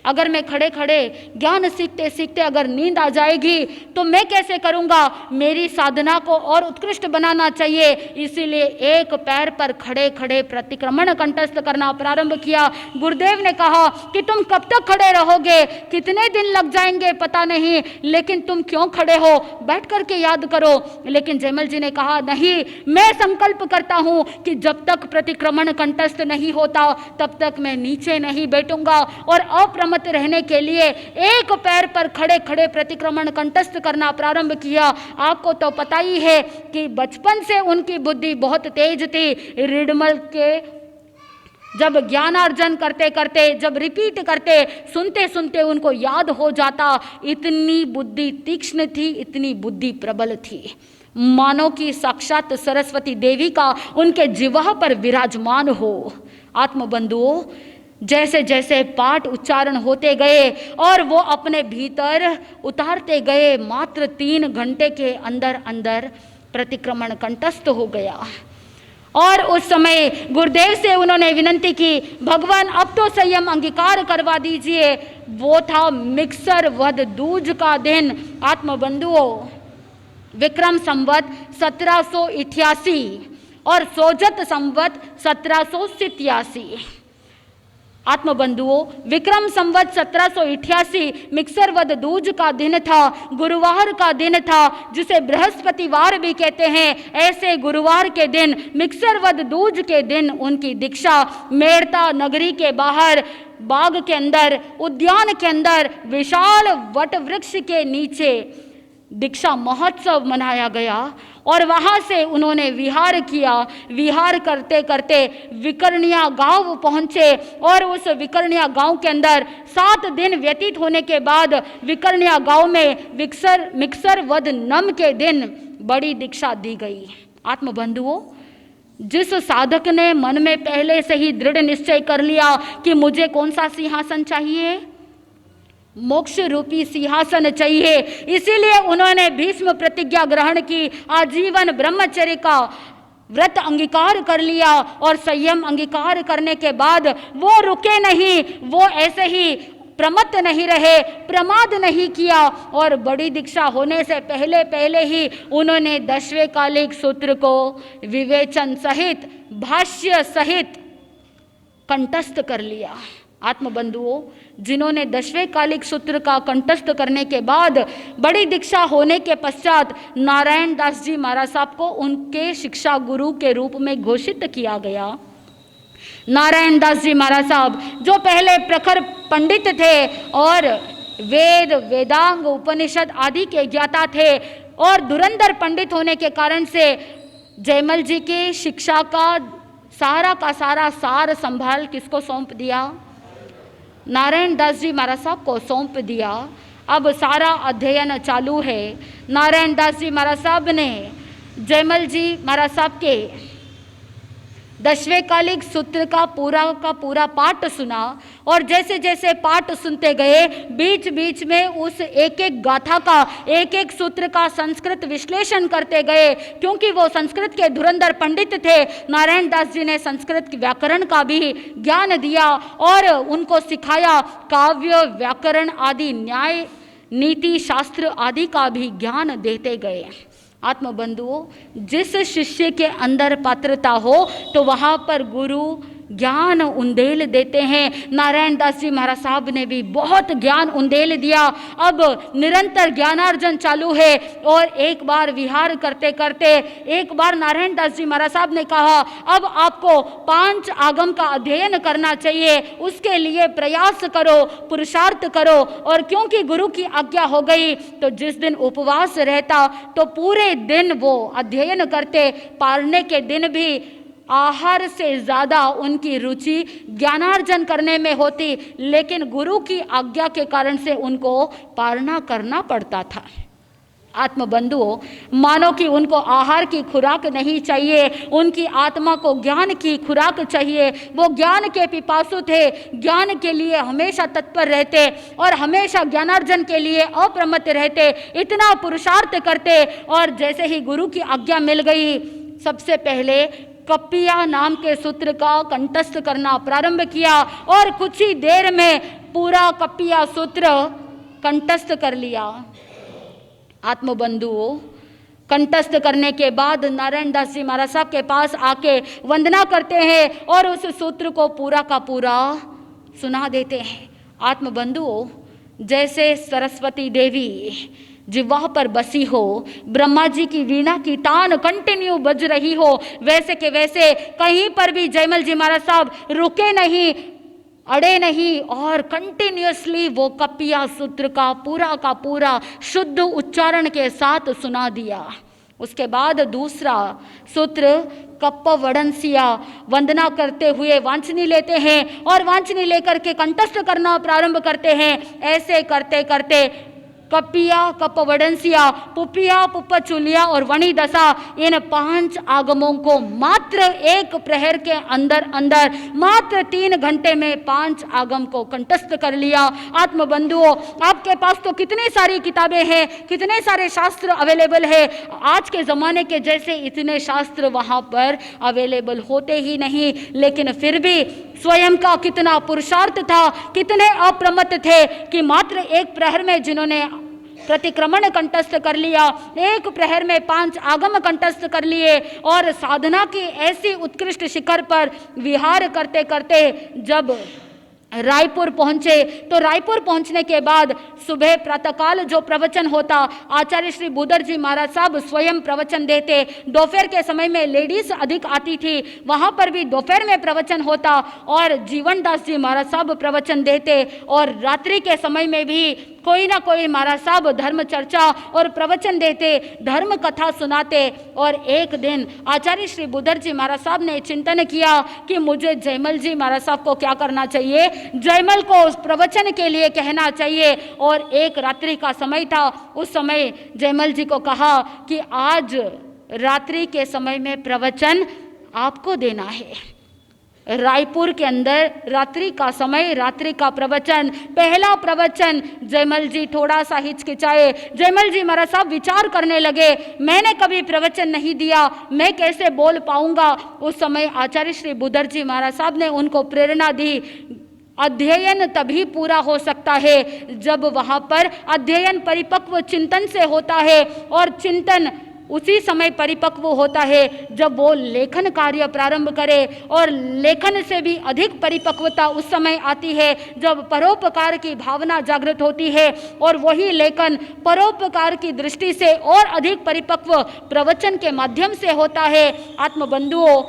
अगर मैं खड़े खड़े ज्ञान सीखते सीखते अगर नींद आ जाएगी तो मैं कैसे करूँगा। मेरी साधना को और उत्कृष्ट बनाना चाहिए। इसीलिए एक पैर पर खड़े खड़े प्रतिक्रमण कंठस्थ करना प्रारंभ किया। गुरुदेव ने कहा कि तुम कब तक खड़े रहोगे, कितने दिन लग जाएंगे पता नहीं, लेकिन तुम क्यों खड़े हो, बैठ करके याद करो। लेकिन जयमल जी ने कहा, नहीं, मैं संकल्प करता हूँ कि जब तक प्रतिक्रमण कंठस्थ नहीं होता तब तक मैं नीचे नहीं बैठूंगा। और मत रहने के लिए एक पैर पर खड़े खड़े प्रतिक्रमण कंठस्थ करना प्रारंभ किया। आपको तो पता ही है कि बचपन से उनकी बुद्धि बहुत तेज थी। रिडमल के जब ज्ञानार्जन करते करते, जब रिपीट करते, सुनते सुनते उनको याद हो जाता। इतनी बुद्धि तीक्ष्ण थी, इतनी बुद्धि प्रबल थी, मानो कि साक्षात सरस्वती देवी का उनके जिह्वा पर विराजमान हो। आत्मबंधुओं, जैसे जैसे पाठ उच्चारण होते गए और वो अपने भीतर उतारते गए, मात्र 3 घंटे के अंदर अंदर प्रतिक्रमण कंठस्थ हो गया। और उस समय गुरुदेव से उन्होंने विनंती की, भगवान अब तो संयम अंगीकार करवा दीजिए। वो था मिक्सर वध दूज का दिन। आत्मबंधुओं, विक्रम संवत 1788 और सोजत संवत 1787। आत्मबंधुओं, विक्रम संवत 1788 मिक्सर वध दूज का दिन था, गुरुवार का दिन था, जिसे बृहस्पतिवार भी कहते हैं। ऐसे गुरुवार के दिन, मिक्सर वध दूज के दिन उनकी दीक्षा मेड़ता नगरी के बाहर बाग के अंदर, उद्यान के अंदर, विशाल वट वृक्ष के नीचे दीक्षा महोत्सव मनाया गया। और वहाँ से उन्होंने विहार किया। विहार करते करते विकर्णिया गांव पहुँचे और उस विकर्णिया गांव के अंदर 7 दिन व्यतीत होने के बाद विकर्णिया गांव में मिक्सर वध नम के दिन बड़ी दीक्षा दी गई। आत्मबंधुओं, जिस साधक ने मन में पहले से ही दृढ़ निश्चय कर लिया कि मुझे कौन सा सिंहासन चाहिए, मोक्ष रूपी सिंहासन चाहिए, इसीलिए उन्होंने भीष्म प्रतिज्ञा ग्रहण की, आजीवन ब्रह्मचर्य का व्रत अंगीकार कर लिया। और संयम अंगीकार करने के बाद वो रुके नहीं, वो ऐसे ही प्रमत्त नहीं रहे, प्रमाद नहीं किया। और बड़ी दीक्षा होने से पहले पहले ही उन्होंने 10वें कालिक सूत्र को विवेचन सहित, भाष्य सहित कंठस्थ कर लिया। आत्मबंधुओं, जिन्होंने 10वें कालिक सूत्र का कंठस्थ करने के बाद बड़ी दीक्षा होने के पश्चात नारायण दास जी महाराज साहब को उनके शिक्षा गुरु के रूप में घोषित किया गया। नारायण दास जी महाराज साहब जो पहले प्रखर पंडित थे और वेद, वेदांग, उपनिषद आदि के ज्ञाता थे, और धुरंधर पंडित होने के कारण से जयमल जी की शिक्षा का सारा सार संभाल किसको सौंप दिया? नारायण दास जी महाराज साहब को सौंप दिया। अब सारा अध्ययन चालू है। नारायण दास जी महाराज साहब ने जयमल जी महाराज साहब के 10वें कालिक सूत्र का पूरा पाठ सुना। और जैसे जैसे पाठ सुनते गए, बीच बीच में उस एक एक गाथा का, एक एक सूत्र का संस्कृत विश्लेषण करते गए। क्योंकि वो संस्कृत के धुरंधर पंडित थे, नारायण दास जी ने संस्कृत व्याकरण का भी ज्ञान दिया और उनको सिखाया। काव्य, व्याकरण आदि, न्याय, नीति शास्त्र आदि का भी ज्ञान देते गए। आत्मबंधुओं, जिस शिष्य के अंदर पात्रता हो तो वहाँ पर गुरु ज्ञान उंदेल देते हैं। नारायण दास जी महाराज साहब ने भी बहुत ज्ञान उंदेल दिया। अब निरंतर ज्ञानार्जन चालू है। और एक बार विहार करते करते एक बार नारायण दास जी महाराज साहब ने कहा, अब आपको 5 आगम का अध्ययन करना चाहिए, उसके लिए प्रयास करो, पुरुषार्थ करो। और क्योंकि गुरु की आज्ञा हो गई तो जिस दिन उपवास रहता तो पूरे दिन वो अध्ययन करते। पारने के दिन भी आहार से ज़्यादा उनकी रुचि ज्ञानार्जन करने में होती, लेकिन गुरु की आज्ञा के कारण से उनको पालना करना पड़ता था। आत्म बंधुओं, मानो कि उनको आहार की खुराक नहीं चाहिए, उनकी आत्मा को ज्ञान की खुराक चाहिए। वो ज्ञान के पिपासु थे, ज्ञान के लिए हमेशा तत्पर रहते और हमेशा ज्ञानार्जन के लिए अप्रमत्त रहते, इतना पुरुषार्थ करते। और जैसे ही गुरु की आज्ञा मिल गई, सबसे पहले कप्पिया नाम के सूत्र का कंठस्थ करना प्रारंभ किया और कुछ ही देर में पूरा कप्पिया सूत्र कंठस्थ कर लिया। आत्मबंधुओं, कंठस्थ करने के बाद नारायण दास जी महाराज साहब के पास आके वंदना करते हैं और उस सूत्र को पूरा का पूरा सुना देते हैं। आत्मबंधुओं, जैसे सरस्वती देवी जिह्वा पर बसी हो, ब्रह्मा जी की वीणा की तान कंटिन्यू बज रही हो, वैसे के वैसे कहीं पर भी जयमल जी महाराज साहब रुके नहीं, अड़े नहीं और कंटिन्यूअसली वो कप्पिया सूत्र का पूरा शुद्ध उच्चारण के साथ सुना दिया। उसके बाद दूसरा सूत्र कप्प वड़नसिया वंदना करते हुए वांछनी लेते हैं और वांछनी लेकर के कंठस्थ करना प्रारंभ करते हैं। ऐसे करते करते कप्पिया, कप्प वड़नसिया, पुपिया, पुप्पचुलिया और वणी दशा, इन 5 आगमों को मात्र एक प्रहर के अंदर अंदर मात्र 3 घंटे में 5 आगम को कंठस्थ कर लिया। आत्मबंधुओं, आपके पास तो कितनी सारी किताबें हैं, कितने सारे शास्त्र अवेलेबल है। आज के ज़माने के जैसे इतने शास्त्र वहाँ पर अवेलेबल होते ही नहीं, लेकिन फिर भी स्वयं का कितना पुरुषार्थ था, कितने अप्रमत्त थे कि मात्र एक प्रहर में जिन्होंने प्रतिक्रमण कंठस्थ कर लिया, एक प्रहर में 5 आगम कंठस्थ कर लिए और साधना की ऐसी उत्कृष्ट शिखर पर विहार करते करते जब रायपुर पहुंचे, तो रायपुर पहुंचने के बाद सुबह प्रातःकाल जो प्रवचन होता, आचार्य श्री बुदर जी महाराज साहब स्वयं प्रवचन देते। दोपहर के समय में लेडीज अधिक आती थी, वहां पर भी दोपहर में प्रवचन होता और जीवन दास जी महाराज साहब प्रवचन देते। और रात्रि के समय में भी कोई ना कोई महाराज साहब धर्म चर्चा और प्रवचन देते, धर्म कथा सुनाते। और एक दिन आचार्य श्री बुदर जी महाराज साहब ने चिंतन किया कि मुझे जयमल जी महाराज साहब को क्या करना चाहिए, जयमल को उस प्रवचन के लिए कहना चाहिए। और एक रात्रि का समय था, उस समय जयमल जी को कहा कि आज रात्रि के समय में प्रवचन आपको देना है। रायपुर के अंदर रात्रि का समय, रात्रि का प्रवचन, पहला प्रवचन। जयमल जी थोड़ा सा हिचकिचाए, जयमल जी महाराज साहब विचार करने लगे, मैंने कभी प्रवचन नहीं दिया, मैं कैसे बोल पाऊंगा। उस समय आचार्य श्री बुदर जी महाराज साहब ने उनको प्रेरणा दी, अध्ययन तभी पूरा हो सकता है जब वहाँ पर अध्ययन परिपक्व चिंतन से होता है, और चिंतन उसी समय परिपक्व होता है जब वो लेखन कार्य प्रारंभ करे। और लेखन से भी अधिक परिपक्वता उस समय आती है जब परोपकार की भावना जागृत होती है, और वही लेखन परोपकार की दृष्टि से और अधिक परिपक्व प्रवचन के माध्यम से होता है। आत्मबंधुओं,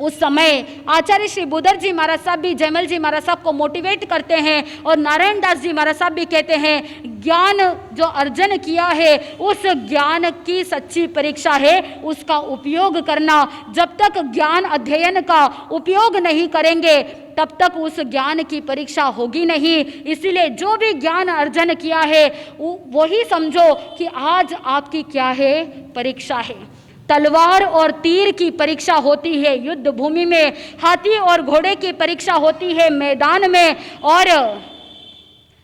उस समय आचार्य श्री बुदर जी महाराज साहब भी जयमल जी महाराज साहब को मोटिवेट करते हैं और नारायण दास जी महाराज साहब भी कहते हैं, ज्ञान जो अर्जन किया है उस ज्ञान की सच्ची परीक्षा है उसका उपयोग करना। जब तक ज्ञान अध्ययन का उपयोग नहीं करेंगे तब तक उस ज्ञान की परीक्षा होगी नहीं। इसीलिए जो भी ज्ञान अर्जन किया है वही समझो कि आज आपकी क्या है, परीक्षा है। तलवार और तीर की परीक्षा होती है युद्ध भूमि में, हाथी और घोड़े की परीक्षा होती है मैदान में, और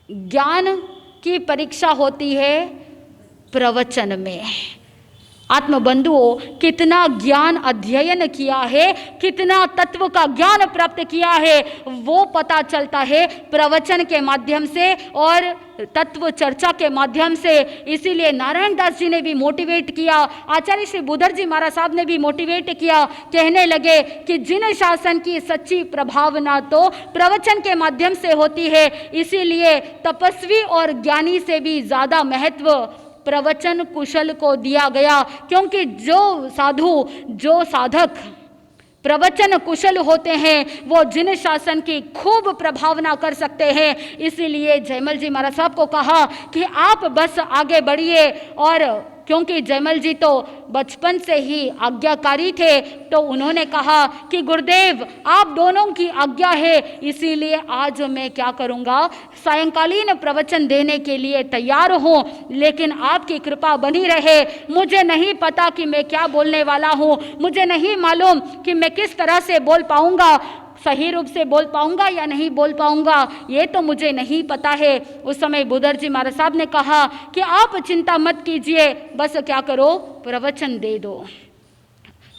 ज्ञान की परीक्षा होती है प्रवचन में। आत्मबंधुओं, कितना ज्ञान अध्ययन किया है, कितना तत्व का ज्ञान प्राप्त किया है, वो पता चलता है प्रवचन के माध्यम से और तत्व चर्चा के माध्यम से। इसीलिए नारायण दास जी ने भी मोटिवेट किया, आचार्य श्री बुदर जी महाराज साहब ने भी मोटिवेट किया, कहने लगे कि जिन शासन की सच्ची प्रभावना तो प्रवचन के माध्यम से होती है, इसीलिए तपस्वी और ज्ञानी से भी ज़्यादा महत्व प्रवचन कुशल को दिया गया, क्योंकि जो साधु, जो साधक प्रवचन कुशल होते हैं वो जिन शासन की खूब प्रभावना कर सकते हैं। इसीलिए जयमल जी महाराज साहब को कहा कि आप बस आगे बढ़िए और क्योंकि जयमल जी तो बचपन से ही आज्ञाकारी थे। तो उन्होंने कहा कि गुरुदेव आप दोनों की आज्ञा है, इसीलिए आज मैं क्या करूँगा, सायंकालीन प्रवचन देने के लिए तैयार हूँ, लेकिन आपकी कृपा बनी रहे। मुझे नहीं पता कि मैं क्या बोलने वाला हूँ, मुझे नहीं मालूम कि मैं किस तरह से बोल पाऊँगा, सही रूप से बोल पाऊंगा या नहीं बोल पाऊंगा, ये तो मुझे नहीं पता है। उस समय बुदर जी महाराज साहब ने कहा कि आप चिंता मत कीजिए, बस क्या करो, प्रवचन दे दो।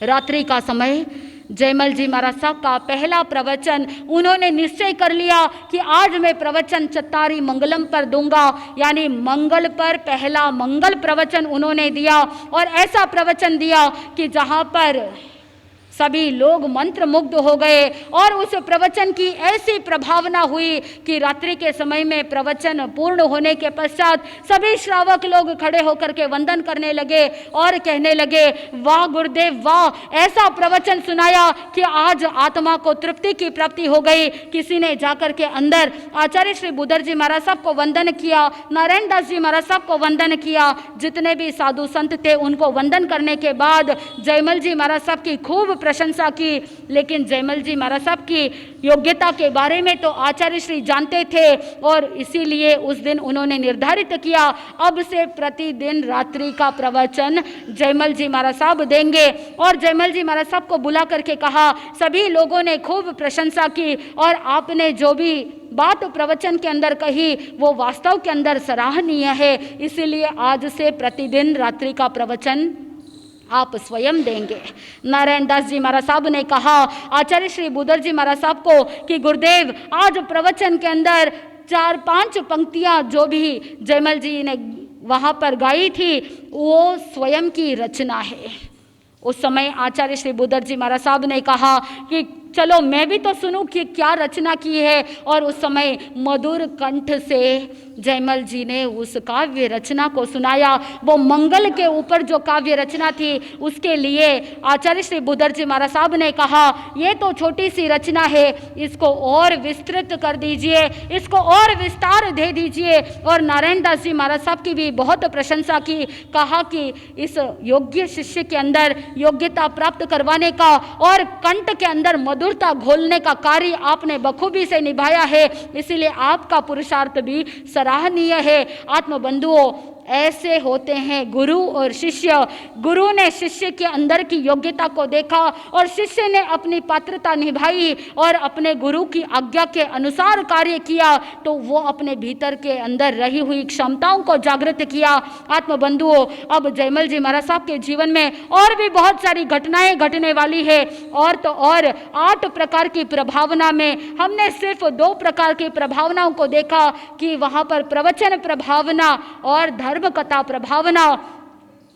रात्रि का समय जयमल जी महाराज साहब का पहला प्रवचन, उन्होंने निश्चय कर लिया कि आज मैं प्रवचन चत्तारी मंगलम पर दूंगा, यानी मंगल पर पहला मंगल प्रवचन उन्होंने दिया। और ऐसा प्रवचन दिया कि जहां पर सभी लोग मंत्र मुग्ध हो गए और उस प्रवचन की ऐसी प्रभावना हुई कि रात्रि के समय में प्रवचन पूर्ण होने के पश्चात सभी श्रावक लोग खड़े होकर के वंदन करने लगे और कहने लगे, वाह गुरुदेव वाह, ऐसा प्रवचन सुनाया कि आज आत्मा को तृप्ति की प्राप्ति हो गई। किसी ने जाकर के अंदर आचार्य श्री बुदर जी महाराज साहब को वंदन किया, नारायण दास जी महाराज साहब को वंदन किया, जितने भी साधु संत थे उनको वंदन करने के बाद जयमल जी महाराज साहब की खूब प्रशंसा की। लेकिन जयमल जी महाराज साहब की योग्यता के बारे में तो आचार्य श्री जानते थे और इसीलिए उस दिन उन्होंने निर्धारित किया, अब से प्रतिदिन रात्रि का प्रवचन जयमल जी महाराज साहब देंगे। और जयमल जी महाराज साहब को बुला करके कहा, सभी लोगों ने खूब प्रशंसा की और आपने जो भी बात प्रवचन के अंदर कही वो वास्तव के अंदर सराहनीय है, इसीलिए आज से प्रतिदिन रात्रि का प्रवचन आप स्वयं देंगे। नारायण दास जी महाराज साहब ने कहा आचार्य श्री बुदर जी महाराज साहब को कि गुरुदेव आज प्रवचन के अंदर 4-5 पंक्तियां जो भी जयमल जी ने वहां पर गाई थी वो स्वयं की रचना है। उस समय आचार्य श्री बुदर जी महाराज साहब ने कहा कि चलो मैं भी तो सुनूं कि क्या रचना की है। और उस समय मधुर कंठ से जयमल जी ने उस काव्य रचना को सुनाया। वो मंगल के ऊपर जो काव्य रचना थी उसके लिए आचार्य श्री बुदर जी महाराज साहब ने कहा, ये तो छोटी सी रचना है, इसको और विस्तृत कर दीजिए, इसको और विस्तार दे दीजिए। और नारायण दास जी महाराज साहब की भी बहुत प्रशंसा की, कहा कि इस योग्य शिष्य के अंदर योग्यता प्राप्त करवाने का और कंठ के अंदर मधुरता घोलने का कार्य आपने बखूबी से निभाया है, इसीलिए आपका पुरुषार्थ भी सराहनीय है। आत्मबंधुओं, ऐसे होते हैं गुरु और शिष्य। गुरु ने शिष्य के अंदर की योग्यता को देखा और शिष्य ने अपनी पात्रता निभाई और अपने गुरु की आज्ञा के अनुसार कार्य किया, तो वो अपने भीतर के अंदर रही हुई क्षमताओं को जागृत किया। आत्मबंधुओं, अब जयमल जी महाराज साहब के जीवन में और भी बहुत सारी घटनाएं घटने वाली है। और तो और 8 प्रकार की प्रभावना में हमने सिर्फ 2 प्रकार की प्रभावनाओं को देखा कि वहां पर प्रवचन प्रभावना और धर्म कथा प्रभावना।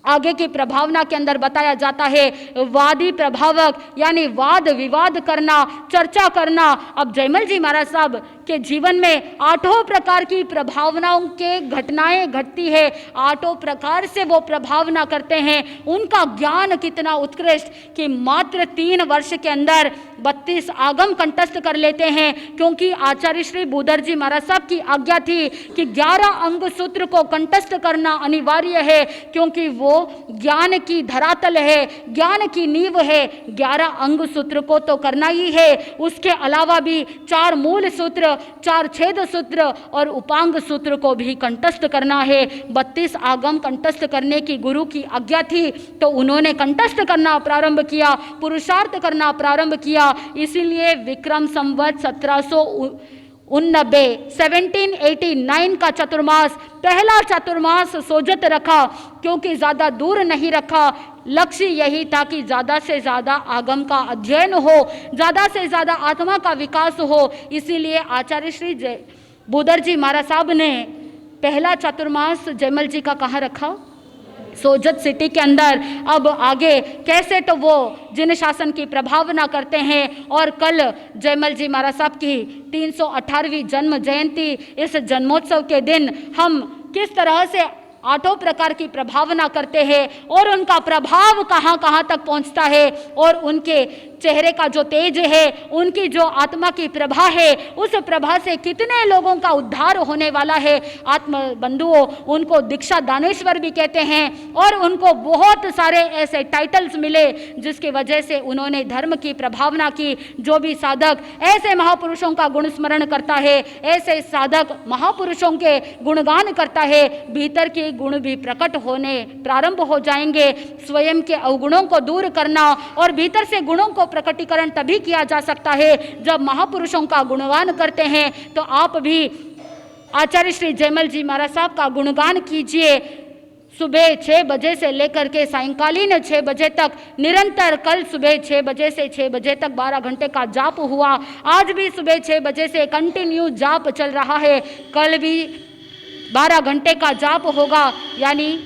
आगे की प्रभावना के अंदर बताया जाता है वादी प्रभावक, यानी वाद विवाद करना, चर्चा करना। अब जयमल जी महाराज साहब के जीवन में 8 प्रकार की प्रभावनाओं के घटनाएं घटती है, 8 प्रकार से वो प्रभावना करते हैं। उनका ज्ञान कितना उत्कृष्ट कि मात्र 3 वर्ष के अंदर 32 आगम कंठस्थ कर लेते हैं, क्योंकि आचार्य श्री बुदर जी महाराज साहब की आज्ञा थी कि 11 अंग सूत्र को कंठस्थ करना अनिवार्य है, क्योंकि वो ज्ञान की धरातल है, ज्ञान की नींव है। 11 अंग सूत्र को तो करना ही है, उसके अलावा भी 4 मूल सूत्र, 4 छेद सूत्र और उपांग सूत्र को भी कंठस्थ करना है। 32 आगम कंठस्थ करने की गुरु की आज्ञा थी, तो उन्होंने कंठस्थ करना प्रारंभ किया, पुरुषार्थ करना प्रारंभ किया। इसीलिए विक्रम संवत 1789 का चतुर्मास, पहला चतुर्मास सोजत रखा, क्योंकि ज़्यादा दूर नहीं रखा। लक्ष्य यही था कि ज़्यादा से ज़्यादा आगम का अध्ययन हो, ज़्यादा से ज़्यादा आत्मा का विकास हो। इसीलिए आचार्य श्री बुदर जी महाराज साहब ने पहला चतुर्मास जयमल जी का कहाँ रखा? सोजत सिटी के अंदर। अब आगे कैसे, तो वो जिन शासन की प्रभावना करते हैं। और कल जयमल जी महाराज साहब की 318वीं जन्म जयंती, इस जन्मोत्सव के दिन हम किस तरह से 8 प्रकार की प्रभावना करते हैं और उनका प्रभाव कहाँ कहाँ तक पहुँचता है और उनके चेहरे का जो तेज है, उनकी जो आत्मा की प्रभा है, उस प्रभा से कितने लोगों का उद्धार होने वाला है। आत्म बंधुओं, उनको दीक्षा दानेश्वर भी कहते हैं और उनको बहुत सारे ऐसे टाइटल्स मिले जिसकी वजह से उन्होंने धर्म की प्रभावना की। जो भी साधक ऐसे महापुरुषों का गुण स्मरण करता है, ऐसे साधक महापुरुषों के गुणगान करता है, भीतर के गुण भी प्रकट होने प्रारंभ हो जाएंगे। स्वयं के अवगुणों को दूर करना और भीतर से गुणों को प्रकटीकरण तभी किया जा सकता है जब महापुरुषों का गुणगान करते हैं। तो आप भी आचार्य श्री जयमल जी महाराज साहब का गुणगान कीजिए। सुबह 6 बजे से लेकर के सायंकालीन 6 बजे तक निरंतर, कल सुबह 6 बजे से 6 बजे तक 12 घंटे का जाप हुआ। आज भी सुबह 6 बजे से कंटिन्यू जाप चल रहा है। कल भी 12 घंटे का जाप होगा, यानी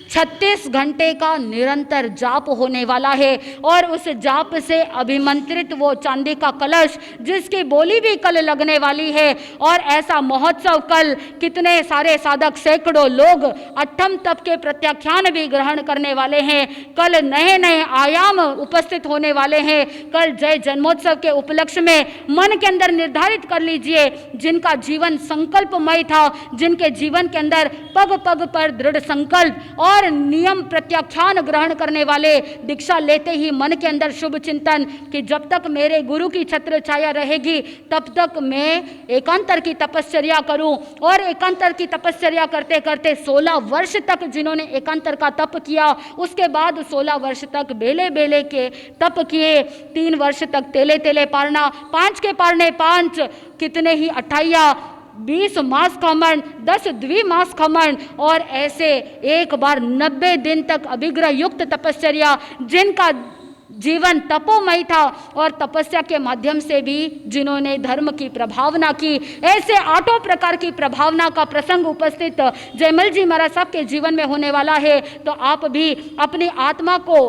36 घंटे का निरंतर जाप होने वाला है। और उस जाप से अभिमंत्रित वो चांदी का कलश, जिसकी बोली भी कल लगने वाली है, और ऐसा महोत्सव कल कितने सारे साधक, सैकड़ों लोग अट्ठम तप के प्रत्याख्यान भी ग्रहण करने वाले हैं। कल नए नए आयाम उपस्थित होने वाले हैं। कल जय जन्मोत्सव के उपलक्ष्य में मन के अंदर निर्धारित कर लीजिए, जिनका जीवन संकल्पमय था, जिनके जीवन के अंदर पग पग पर दृढ़ संकल्प और नियम प्रत्याख्यान ग्रहण करने वाले, दीक्षा लेते ही मन के अंदर शुभ चिंतन कि जब तक मेरे गुरु की छत्र छाया रहेगी तब तक मैं एकांतर की तपश्चर्या करूं। और एकांतर की तपश्चर्या करते करते 16 वर्ष तक जिन्होंने एकांतर का तप किया, उसके बाद 16 वर्ष तक बेले बेले के तप किए, 3 वर्ष तक तेले तेले पारना, 5 के पारने 5, कितने ही 28, 20 मास खमन, 10 द्विमास खमन, और ऐसे एक बार 90 दिन तक अभिग्रह युक्त तपश्चर्या, जिनका जीवन तपोमय था और तपस्या के माध्यम से भी जिन्होंने धर्म की प्रभावना की। ऐसे 8 प्रकार की प्रभावना का प्रसंग उपस्थित जयमल जी महाराज साहब के जीवन में होने वाला है। तो आप भी अपनी आत्मा को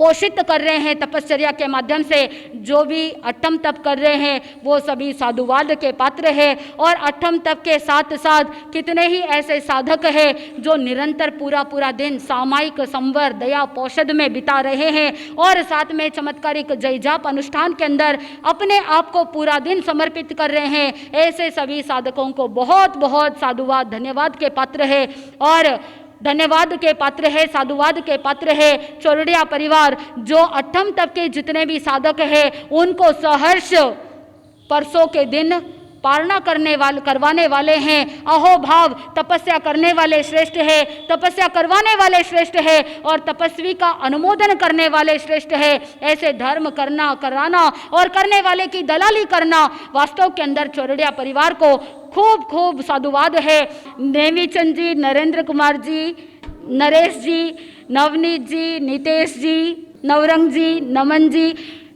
पोषित कर रहे हैं तपश्चर्या के माध्यम से। जो भी अट्ठम तप कर रहे हैं वो सभी साधुवाद के पात्र है। और अट्ठम तप के साथ साथ कितने ही ऐसे साधक हैं जो निरंतर पूरा पूरा दिन सामायिक संवर दया पौषध में बिता रहे हैं और साथ में चमत्कारिक जय जाप अनुष्ठान के अंदर अपने आप को पूरा दिन समर्पित कर रहे हैं। ऐसे सभी साधकों को बहुत बहुत साधुवाद, धन्यवाद के पात्र है। और धन्यवाद के पात्र है, साधुवाद के पात्र है चोरडिया परिवार, जो अट्ठम तप के जितने भी साधक हैं उनको सहर्ष परसों के दिन पारणा करवाने वाले हैं। अहोभाव तपस्या करने वाले श्रेष्ठ है, तपस्या करवाने वाले श्रेष्ठ है और तपस्वी का अनुमोदन करने वाले श्रेष्ठ है। ऐसे धर्म करना, कराना और करने वाले की दलाली करना वास्तव के अंदर चोरडिया परिवार को खूब खूब साधुवाद है। नेमीचंद जी, नरेंद्र कुमार जी, नरेश जी, नवनीत जी, नितेश जी, नवरंग जी, नमन जी,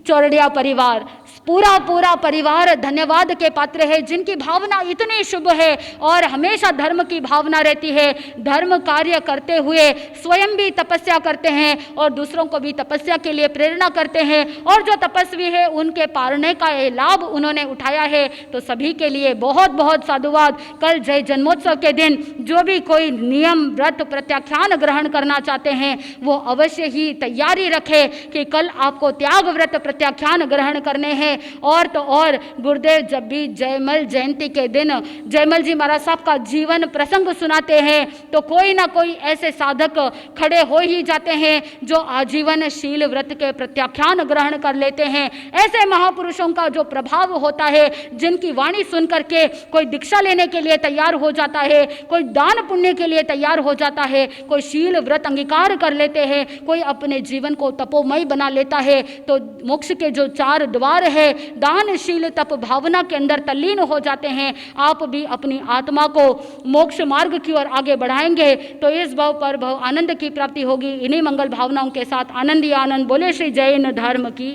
चोरडिया परिवार, पूरा पूरा परिवार धन्यवाद के पात्र है, जिनकी भावना इतनी शुभ है और हमेशा धर्म की भावना रहती है। धर्म कार्य करते हुए स्वयं भी तपस्या करते हैं और दूसरों को भी तपस्या के लिए प्रेरणा करते हैं। और जो तपस्वी है उनके पारने का ये लाभ उन्होंने उठाया है। तो सभी के लिए बहुत बहुत साधुवाद। कल जय जन्मोत्सव के दिन जो भी कोई नियम व्रत प्रत्याख्यान ग्रहण करना चाहते हैं वो अवश्य ही तैयारी रखे कि कल आपको त्याग व्रत प्रत्याख्यान ग्रहण करने हैं। और तो और गुरुदेव जब भी जयमल जयंती के दिन जयमल जी महाराज साहब का जीवन प्रसंग सुनाते हैं तो कोई ना कोई ऐसे साधक खड़े हो ही जाते हैं जो आजीवन शील व्रत के प्रत्याख्यान ग्रहण कर लेते हैं। ऐसे महापुरुषों का जो प्रभाव होता है, जिनकी वाणी सुन करके कोई दीक्षा लेने के लिए तैयार हो जाता है, कोई दान पुण्य के लिए तैयार हो जाता है, कोई शील व्रत अंगीकार कर लेते हैं, कोई अपने जीवन को तपोमय बना लेता है। तो मोक्ष के जो 4 द्वार है दानशील तप भावना के अंदर तल्लीन हो जाते हैं। आप भी अपनी आत्मा को मोक्ष मार्ग की ओर आगे बढ़ाएंगे तो इस भव पर भव आनंद की प्राप्ति होगी। इन्हीं मंगल भावनाओं के साथ आनंद ही आनंद। बोले श्री जैन धर्म की।